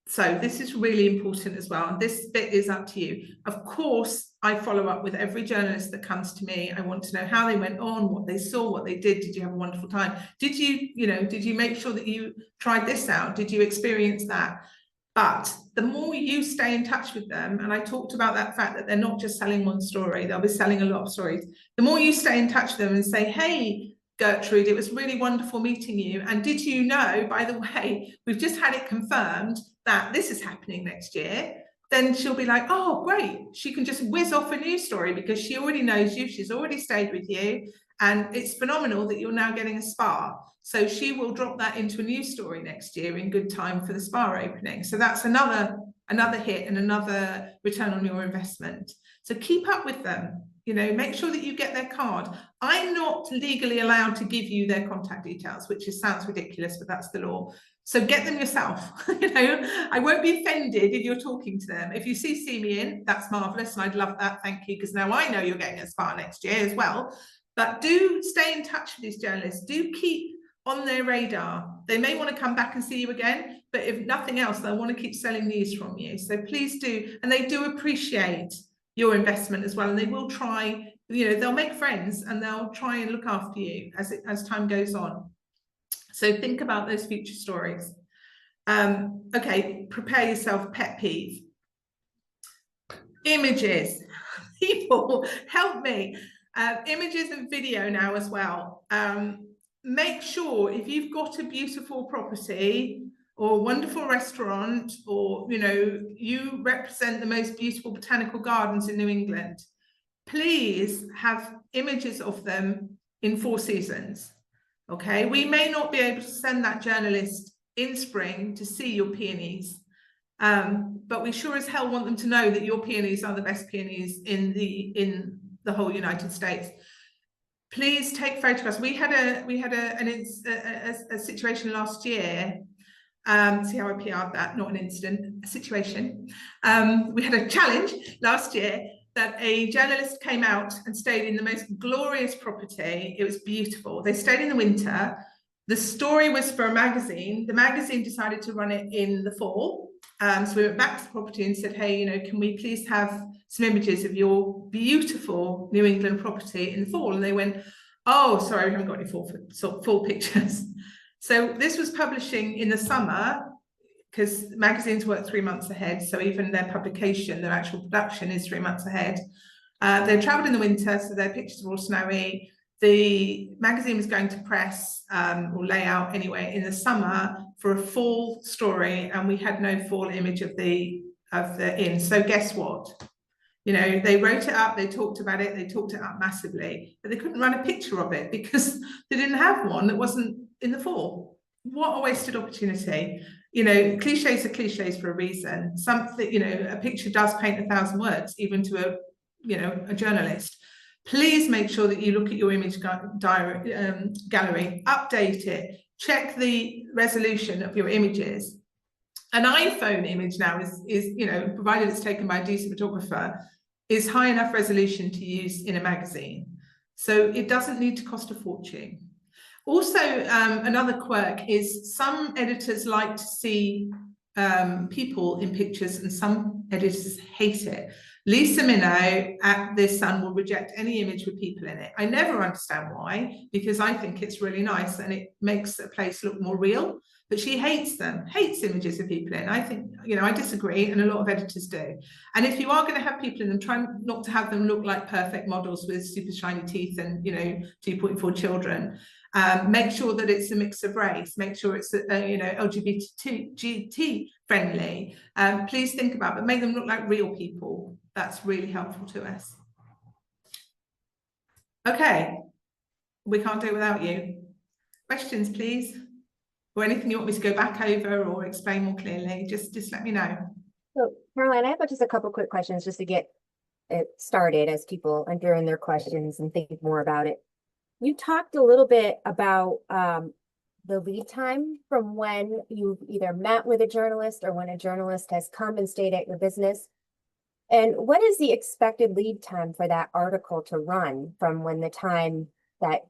So this is really important as well. And this bit is up to you. Of course, I follow up with every journalist that comes to me. I want to know how they went on, what they saw, what they did. Did you have a wonderful time? Did you make sure that you tried this out? Did you experience that? But the more you stay in touch with them, and I talked about that fact that they're not just selling one story, they'll be selling a lot of stories. The more you stay in touch with them and say, hey, Gertrude, it was really wonderful meeting you. And did you know, by the way, we've just had it confirmed that this is happening next year. Then she'll be like, oh, great. She can just whiz off a news story because she already knows you. She's already stayed with you. And it's phenomenal that you're now getting a spa. So she will drop that into a news story next year in good time for the spa opening. So that's another hit and another return on your investment. So keep up with them. Make sure that you get their card. I'm not legally allowed to give you their contact details, which sounds ridiculous, but that's the law. So get them yourself. I won't be offended if you're talking to them. If you CC me in, that's marvelous, and I'd love that. Thank you, because now I know you're getting a spa next year as well. But do stay in touch with these journalists. Do keep on their radar. They may want to come back and see you again, but if nothing else, they'll want to keep selling news from you. So please do, and they do appreciate your investment as well, and they will try, they'll make friends and they'll try and look after you as time goes on. So think about those future stories. Okay, prepare yourself. Pet peeve. Images. People, help me. Images and video now as well. Make sure if you've got a beautiful property, or a wonderful restaurant, or, you know, you represent the most beautiful botanical gardens in New England, please have images of them in 4 seasons. Okay, we may not be able to send that journalist in spring to see your peonies, but we sure as hell want them to know that your peonies are the best peonies in the whole United States. Please take photographs. We had a situation last year. See how I PR'd that, not an incident, a situation. We had a challenge last year that a journalist came out and stayed in the most glorious property. It was beautiful. They stayed in the winter. The story was for a magazine. The magazine decided to run it in the fall. So we went back to the property and said, hey, you know, can we please have some images of your beautiful New England property in the fall? And they went, oh, sorry, we haven't got any fall pictures. So this was publishing in the summer, because magazines work 3 months ahead. So even their publication, their actual production is 3 months ahead. They traveled in the winter, so their pictures were all snowy. The magazine was going to press or lay out anyway in the summer for a fall story, and we had no fall image of the inn. So guess what? You know, they wrote it up, they talked about it, they talked it up massively, but they couldn't run a picture of it because they didn't have one that wasn't in the fall. What a wasted opportunity. You know, cliches are cliches for a reason. Something, you know, a picture does paint 1,000 words, even to a, you know, a journalist. Please make sure that you look at your image gallery, update it, check the resolution of your images. An iPhone image now is you know, provided it's taken by a decent photographer, is high enough resolution to use in a magazine. So it doesn't need to cost a fortune. Also, another quirk is some editors like to see people in pictures and some editors hate it. Lisa Minnow at The Sun will reject any image with people in it. I never understand why, because I think it's really nice and it makes a place look more real, but she hates them, hates images of people in. I think, you know, I disagree, and a lot of editors do. And if you are going to have people in them, try not to have them look like perfect models with super shiny teeth and, you know, 2.4 children. Make sure that it's a mix of race, make sure it's, you know, LGBT friendly. Please think about it, but make them look like real people. That's really helpful to us. Okay, we can't do it without you. Questions, please? Or anything you want me to go back over or explain more clearly, just let me know. So Caroline, I have just a couple quick questions just to get it started as people enter in their questions and think more about it. You talked a little bit about the lead time from when you've either met with a journalist or when a journalist has come and stayed at your business. And what is the expected lead time for that article to run from when the time that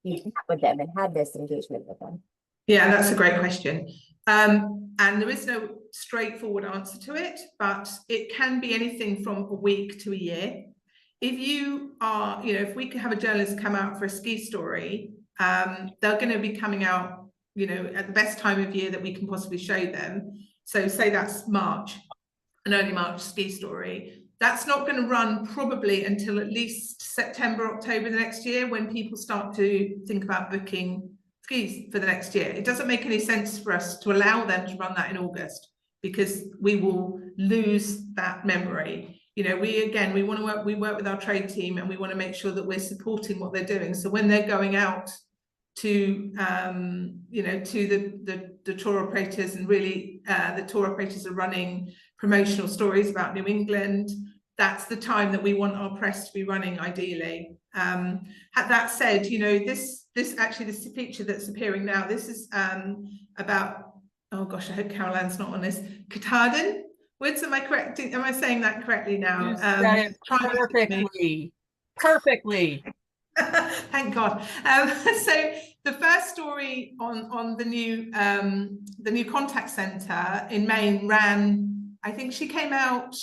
you've met with them and had this engagement with them? Yeah, that's a great question. And there is no straightforward answer to it, but it can be anything from a week to a year. If you are, you know, if we could have a journalist come out for a ski story, they're going to be coming out, you know, at the best time of year that we can possibly show them. So say that's March, an early March ski story. That's not going to run probably until at least September, October the next year, when people start to think about booking skis for the next year. It doesn't make any sense for us to allow them to run that in August, because we will lose that memory. You know, we want to work with our trade team, and we want to make sure that we're supporting what they're doing. So when they're going out to, you know, to the tour operators, and really the tour operators are running promotional stories about New England, that's the time that we want our press to be running ideally. That said, you know, this feature that's appearing now, this is about, oh gosh, I hope Caroline's not on this, Katahdin woods. Am I correct? Am I saying that correctly now? You said it perfectly. Perfectly. Thank God. So the first story on the new contact center in Maine ran, I think she came out,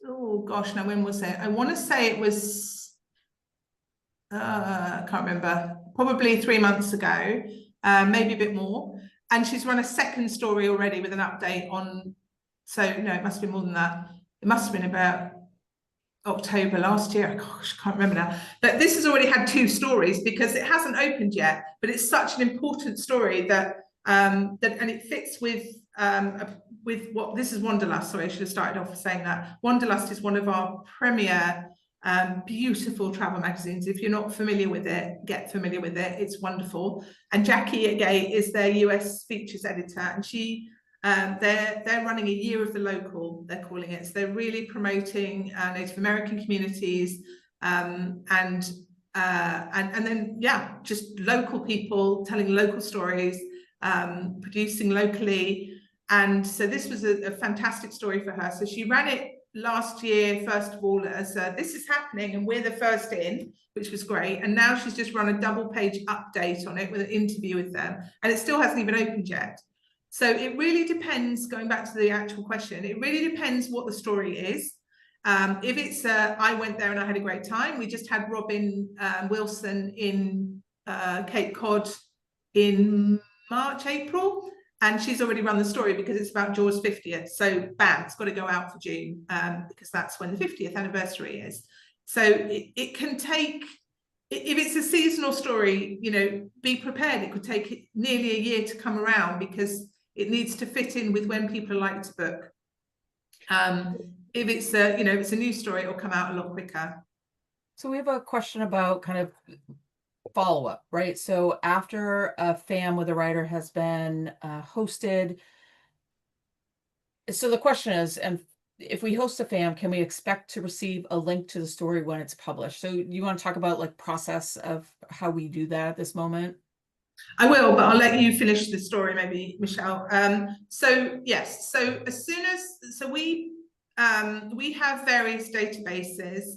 oh gosh, now when was it? I want to say it was, I can't remember, probably 3 months ago, maybe a bit more. And she's run a second story already with an update on, so no, it must be more than that. It must have been about October last year. Gosh, I can't remember now. But this has already had 2 stories because it hasn't opened yet, but it's such an important story that and it fits with what this is Wanderlust. Sorry, I should have started off with saying that. Wanderlust is one of our premier beautiful travel magazines. If you're not familiar with it, get familiar with it. It's wonderful. And Jackie at Gate is their US features editor, and they're running a year of the local, they're calling it. So they're really promoting Native American communities, and then just local people telling local stories, producing locally. And so this was a fantastic story for her. So she ran it last year, first of all, as this is happening and we're the first in, which was great. And now she's just run a double-page update on it with an interview with them, and it still hasn't even opened yet. So it really depends, going back to the actual question, it really depends what the story is. If it's I went there and I had a great time. We just had Robin Wilson in Cape Cod in March, April, and she's already run the story because it's about Jaws 50th. So bam, it's got to go out for June, because that's when the 50th anniversary is. So it can take, if it's a seasonal story, you know, be prepared. It could take nearly a year to come around because it needs to fit in with when people like to book. If it's a, you know, if it's a news story, it'll come out a lot quicker. So we have a question about kind of follow-up, right? So after a FAM with a writer has been hosted, so the question is, and if we host a FAM, can we expect to receive a link to the story when it's published? So you want to talk about like process of how we do that at this moment? I will, but I'll let you finish the story, maybe, Michelle. So yes, so as soon as, so we have various databases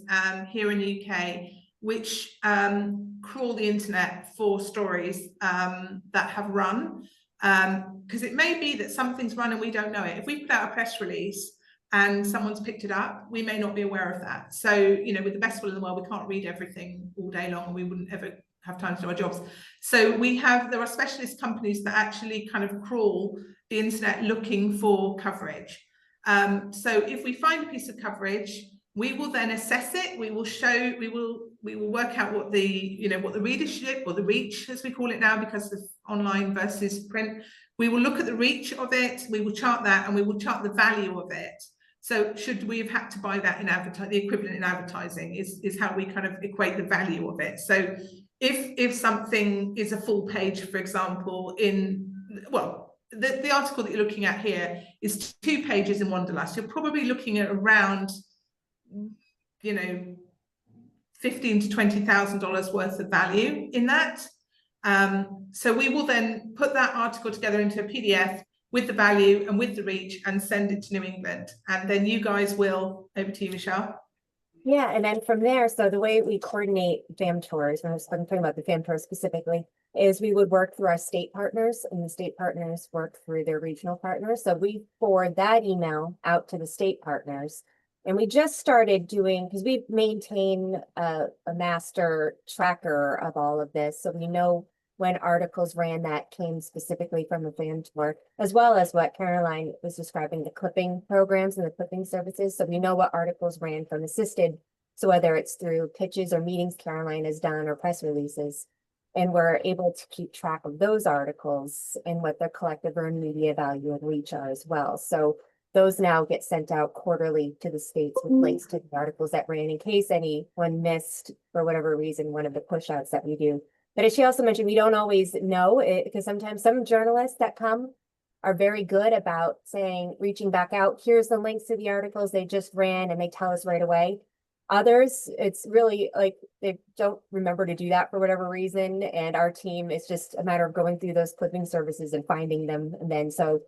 here in the UK which crawl the internet for stories that have run, because it may be that something's run and we don't know it. If we put out a press release and someone's picked it up, we may not be aware of that. So, you know, with the best will in the world, we can't read everything all day long, and we wouldn't ever have time to do our jobs. So there are specialist companies that actually kind of crawl the internet looking for coverage. So if we find a piece of coverage, we will then assess it. We will work out what the, you know, what the readership or the reach, as we call it now, because of online versus print. We will look at the reach of it. We will chart that, and we will chart the value of it. So should we have had to buy that in advertising, the equivalent in advertising is how we kind of equate the value of it. So if something is a full page, for example, the article that you're looking at here is 2 pages in Wanderlust, you're probably looking at around, you know, $15,000 to $20,000 worth of value in that. So we will then put that article together into a PDF with the value and with the reach and send it to New England. And then you guys will, over to you, Michelle. Yeah, and then from there, so the way we coordinate FAM tours, when I'm talking about the FAM tours specifically, is we would work through our state partners, and the state partners work through their regional partners. So we forward that email out to the state partners. And we just started doing, because we maintain a master tracker of all of this, so we know when articles ran that came specifically from the FAM tour, as well as what Caroline was describing, the clipping programs and the clipping services. So we know what articles ran from assisted. So whether it's through pitches or meetings Caroline has done or press releases, and we're able to keep track of those articles and what their collective earned media value and reach are as well. So those now get sent out quarterly to the states with links to the articles that ran in case anyone missed, for whatever reason, one of the push outs that we do. But as she also mentioned, we don't always know it, because sometimes some journalists that come are very good about saying, reaching back out, here's the links to the articles they just ran, and they tell us right away. Others, it's really like they don't remember to do that for whatever reason. And our team, it's just a matter of going through those clipping services and finding them. And then so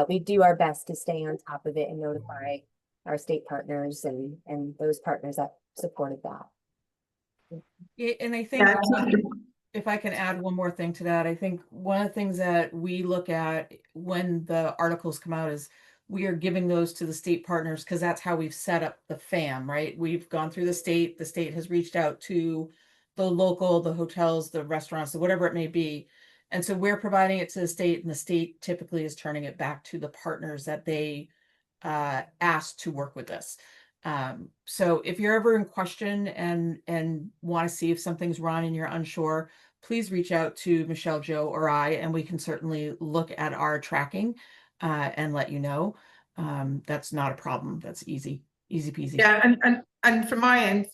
we do our best to stay on top of it and notify our state partners and those partners that supported that. Yeah, and I think if I can add one more thing to that, I think one of the things that we look at when the articles come out is we are giving those to the state partners, because that's how we've set up the FAM, right? We've gone through the state has reached out to the local, the hotels, the restaurants, whatever it may be. And so we're providing it to the state, and the state typically is turning it back to the partners that they asked to work with this. So if you're ever in question and want to see if something's run and you're unsure, please reach out to Michelle, Joe, or I, and we can certainly look at our tracking and let you know. That's not a problem. That's easy peasy. Yeah, and from my end,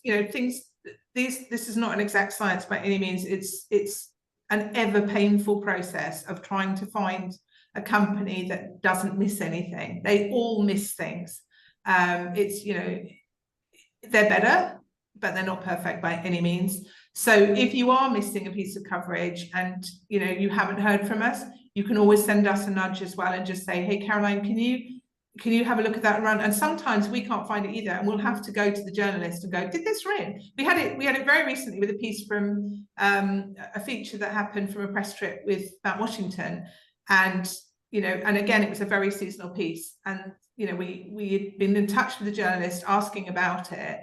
this is not an exact science by any means. It's an ever painful process of trying to find a company that doesn't miss anything. They all miss things. They're better, but they're not perfect by any means. So if you are missing a piece of coverage and you haven't heard from us, you can always send us a nudge as well and just say, hey, Caroline, can you have a look at that run? And sometimes we can't find it either, and we'll have to go to the journalist and go, did this run? We had it very recently with a piece from a feature that happened from a press trip with Mount Washington, and again, it was a very seasonal piece, and we had been in touch with the journalist asking about it,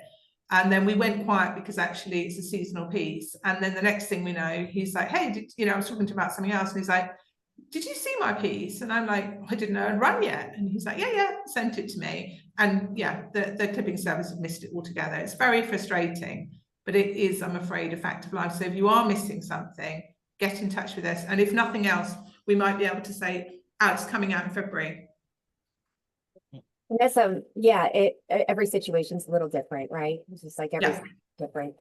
and then we went quiet because actually it's a seasonal piece. And then the next thing we know, he's like, hey, I was talking to him about something else, and he's like, did you see my piece? And I'm like, I didn't know I'd run yet. And he's like, yeah, sent it to me. And yeah, the clipping service have missed it altogether. It's very frustrating, but it is, I'm afraid, a fact of life. So if you are missing something, get in touch with us. And if nothing else, we might be able to say, it's coming out in February. And that's every situation's a little different, right? It's just like different.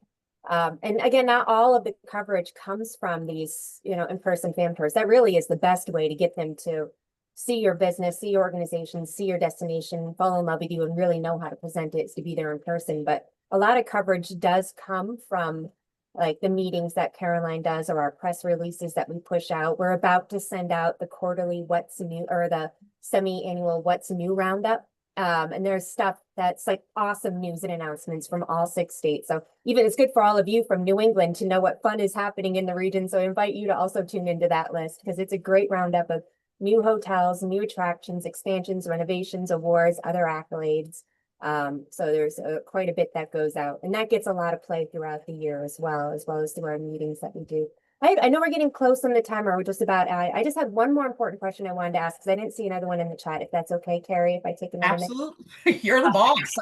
And again, not all of the coverage comes from these, in-person fan tours. That really is the best way to get them to see your business, see your organization, see your destination, fall in love with you, and really know how to present it, is to be there in person. But a lot of coverage does come from like the meetings that Caroline does, or our press releases that we push out. We're about to send out the quarterly What's New, or the semi-annual What's New roundup. And there's stuff that's like awesome news and announcements from all 6 states. So even it's good for all of you from New England to know what fun is happening in the region. So I invite you to also tune into that list, because it's a great roundup of new hotels, new attractions, expansions, renovations, awards, other accolades. So there's quite a bit that goes out, and that gets a lot of play throughout the year as well as through our meetings that we do. I know we're getting close on the timer. We're just about I just had one more important question I wanted to ask, because I didn't see another one in the chat. If that's okay, Carrie, if I take another minute. Absolutely. You're the boss.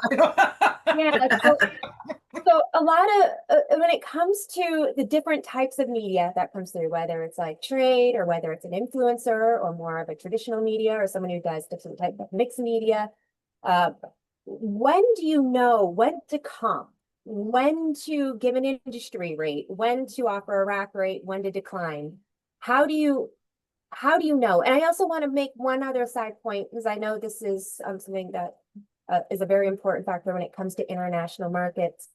Yeah. So a lot of, when it comes to the different types of media that comes through, whether it's like trade, or whether it's an influencer, or more of a traditional media, or someone who does different type of mixed media, when do you know when to comp? When to give an industry rate, when to offer a rack rate, when to decline? How do you know? And I also want to make one other side point, because I know this is something that is a very important factor when it comes to international markets.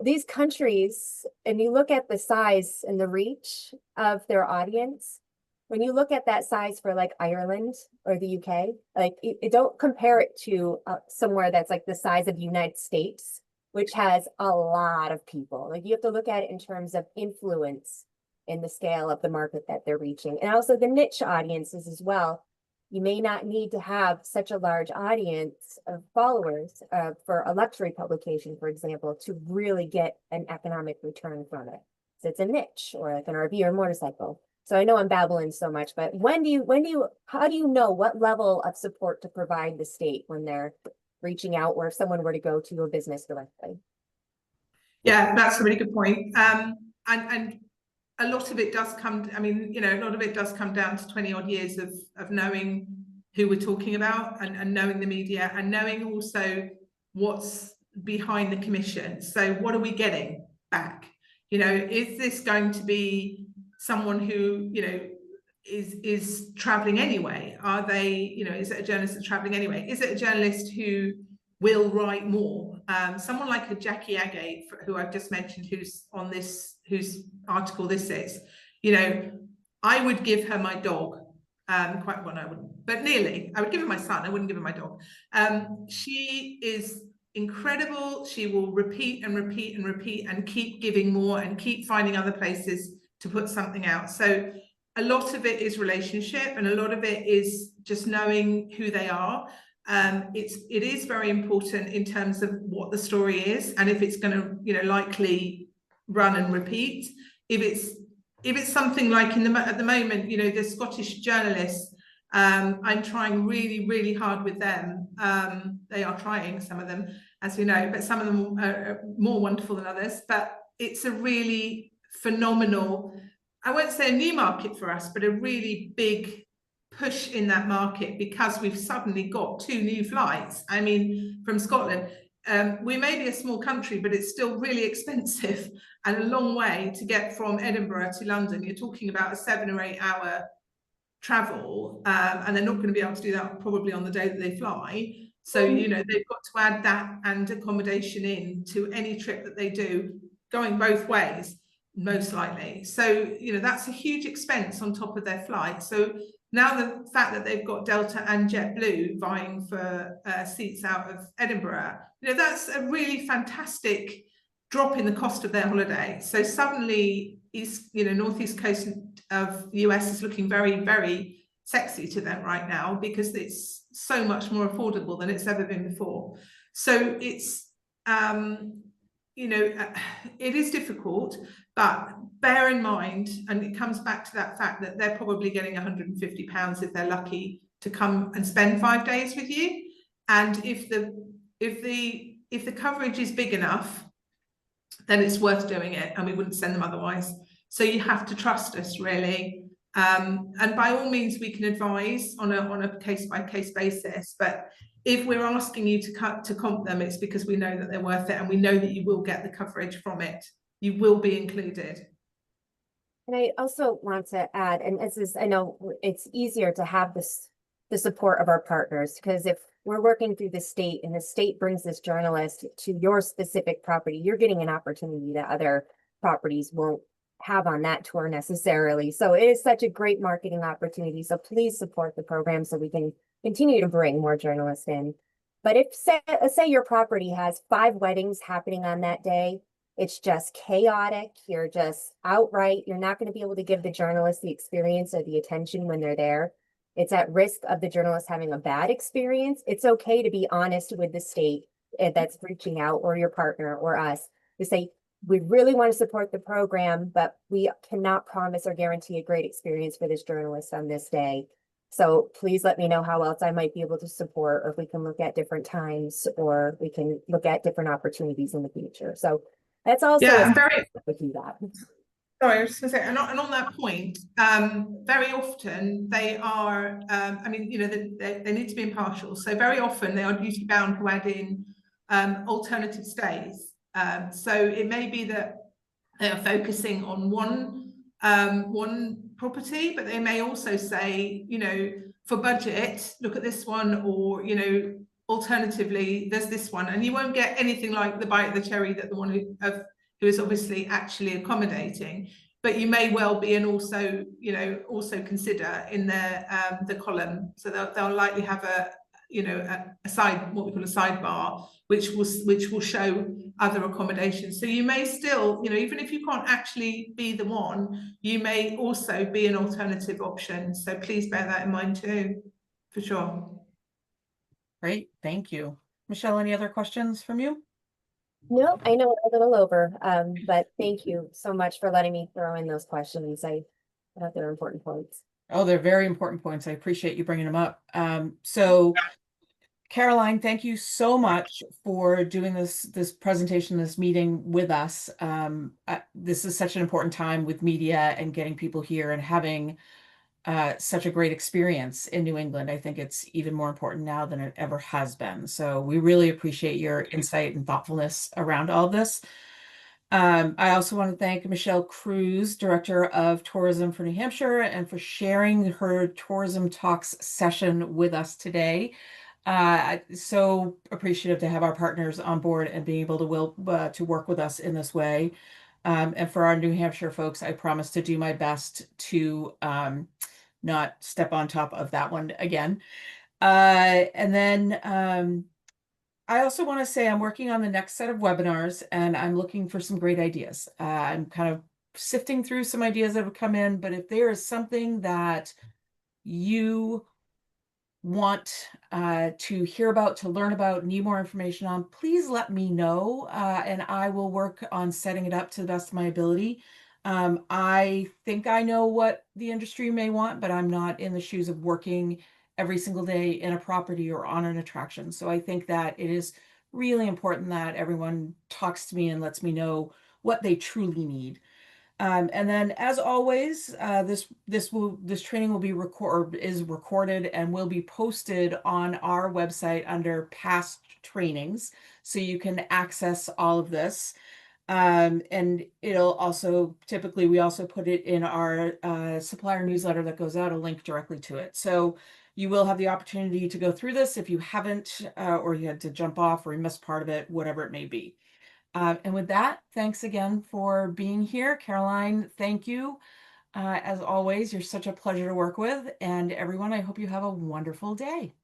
These countries, and you look at the size and the reach of their audience, when you look at that size for like Ireland or the UK, like don't compare it to somewhere that's like the size of the United States, which has a lot of people. Like you have to look at it in terms of influence in the scale of the market that they're reaching. And also the niche audiences as well. You may not need to have such a large audience of followers for a luxury publication, for example, to really get an economic return from it. So it's a niche, or like an RV or motorcycle. So I know I'm babbling so much, but how do you know what level of support to provide the state when they're reaching out, or if someone were to go to your business directly? Yeah, that's a really good point. And a lot of it does come, a lot of it does come down to 20 odd years of knowing who we're talking about, and knowing the media, and knowing also what's behind the commission. So what are we getting back? Is this going to be someone who, is traveling anyway? Are they, is it a journalist that's traveling anyway? Is it a journalist who will write more? Someone like a Jackie Agate, who I've just mentioned, who's on this, whose article this is, I would give her my dog. Quite well, I wouldn't, but nearly. I would give her my son. I wouldn't give her my dog. She is incredible. She will repeat and repeat and repeat, and keep giving more, and keep finding other places to put something out. So a lot of it is relationship, and a lot of it is just knowing who they are. It is very important in terms of what the story is, and if it's going to, likely run and repeat. If it's something like at the moment, the Scottish journalists, I'm trying really, really hard with them. They are trying, some of them, as we know, but some of them are more wonderful than others. But it's a really phenomenal I won't say a new market for us, but a really big push in that market because we've suddenly got 2 new flights. I mean, from Scotland. We may be a small country, but it's still really expensive and a long way to get from Edinburgh to London. You're talking about a 7 or 8 hour travel, and they're not going to be able to do that probably on the day that they fly. So, you know, they've got to add that and accommodation in to any trip that they do, going both ways, most likely. So, you know, that's a huge expense on top of their flight. So now the fact that they've got Delta and JetBlue vying for seats out of Edinburgh, you know, that's a really fantastic drop in the cost of their holiday. So suddenly, northeast coast of the US is looking very, very sexy to them right now because it's so much more affordable than it's ever been before. So it's, it is difficult, but bear in mind, and it comes back to that fact that they're probably getting £150 if they're lucky to come and spend 5 days with you. And if the coverage is big enough, then it's worth doing it, and we wouldn't send them otherwise. So you have to trust us, really. And by all means, we can advise on a case-by-case basis. But if we're asking you to comp them, it's because we know that they're worth it, and we know that you will get the coverage from it. You will be included. And I also want to add, and I know it's easier to have the support of our partners, because if we're working through the state and the state brings this journalist to your specific property, you're getting an opportunity that other properties won't have on that tour necessarily. So it is such a great marketing opportunity. So please support the program so we can continue to bring more journalists in. But if say your property has 5 weddings happening on that day, it's just chaotic. You're just outright, you're not going to be able to give the journalists the experience or the attention when they're there. It's at risk of the journalist having a bad experience. It's okay to be honest with the state that's reaching out, or your partner or us, to say, we really want to support the program, but we cannot promise or guarantee a great experience for this journalist on this day. So please let me know how else I might be able to support, or if we can look at different times, or we can look at different opportunities in the future. So that's also with you that. Sorry, I was just going to say, and on that point, very often they are, they need to be impartial. So very often they are duty bound to add in alternative stays. So it may be that they are focusing on one property, but they may also say, for budget, look at this one, or, alternatively, there's this one, and you won't get anything like the bite of the cherry that the one who is obviously actually accommodating, but you may well be, and also consider in the column. So they'll likely have a side, what we call a sidebar, which will show other accommodations. So you may still, even if you can't actually be the one, you may also be an alternative option. So please bear that in mind too, for sure. Great, thank you. Michelle, any other questions from you? No, I know a little over, but thank you so much for letting me throw in those questions. I thought they were important points. Oh, they're very important points. I appreciate you bringing them up. So Caroline, thank you so much for doing this presentation, this meeting with us. This is such an important time with media and getting people here and having such a great experience in New England. I think it's even more important now than it ever has been. So we really appreciate your insight and thoughtfulness around all this. I also want to thank Michelle Cruz, Director of Tourism for New Hampshire, and for sharing her Tourism Talks session with us today. So appreciative to have our partners on board and being able to work with us in this way. And for our New Hampshire folks, I promise to do my best to not step on top of that one again. And then I also want to say I'm working on the next set of webinars, and I'm looking for some great ideas. I'm kind of sifting through some ideas that have come in, but if there is something that you want to hear about, to learn about, need more information on, please let me know, and I will work on setting it up to the best of my ability. I think I know what the industry may want, but I'm not in the shoes of working every single day in a property or on an attraction. So I think that it is really important that everyone talks to me and lets me know what they truly need. And then, as always, this training will be is recorded and will be posted on our website under past trainings, so you can access all of this. And it'll also typically we also put it in our supplier newsletter that goes out, a link directly to it. So you will have the opportunity to go through this if you haven't, or you had to jump off or you missed part of it, whatever it may be. And with that, thanks again for being here. Caroline, thank you. As always, you're such a pleasure to work with. And everyone, I hope you have a wonderful day.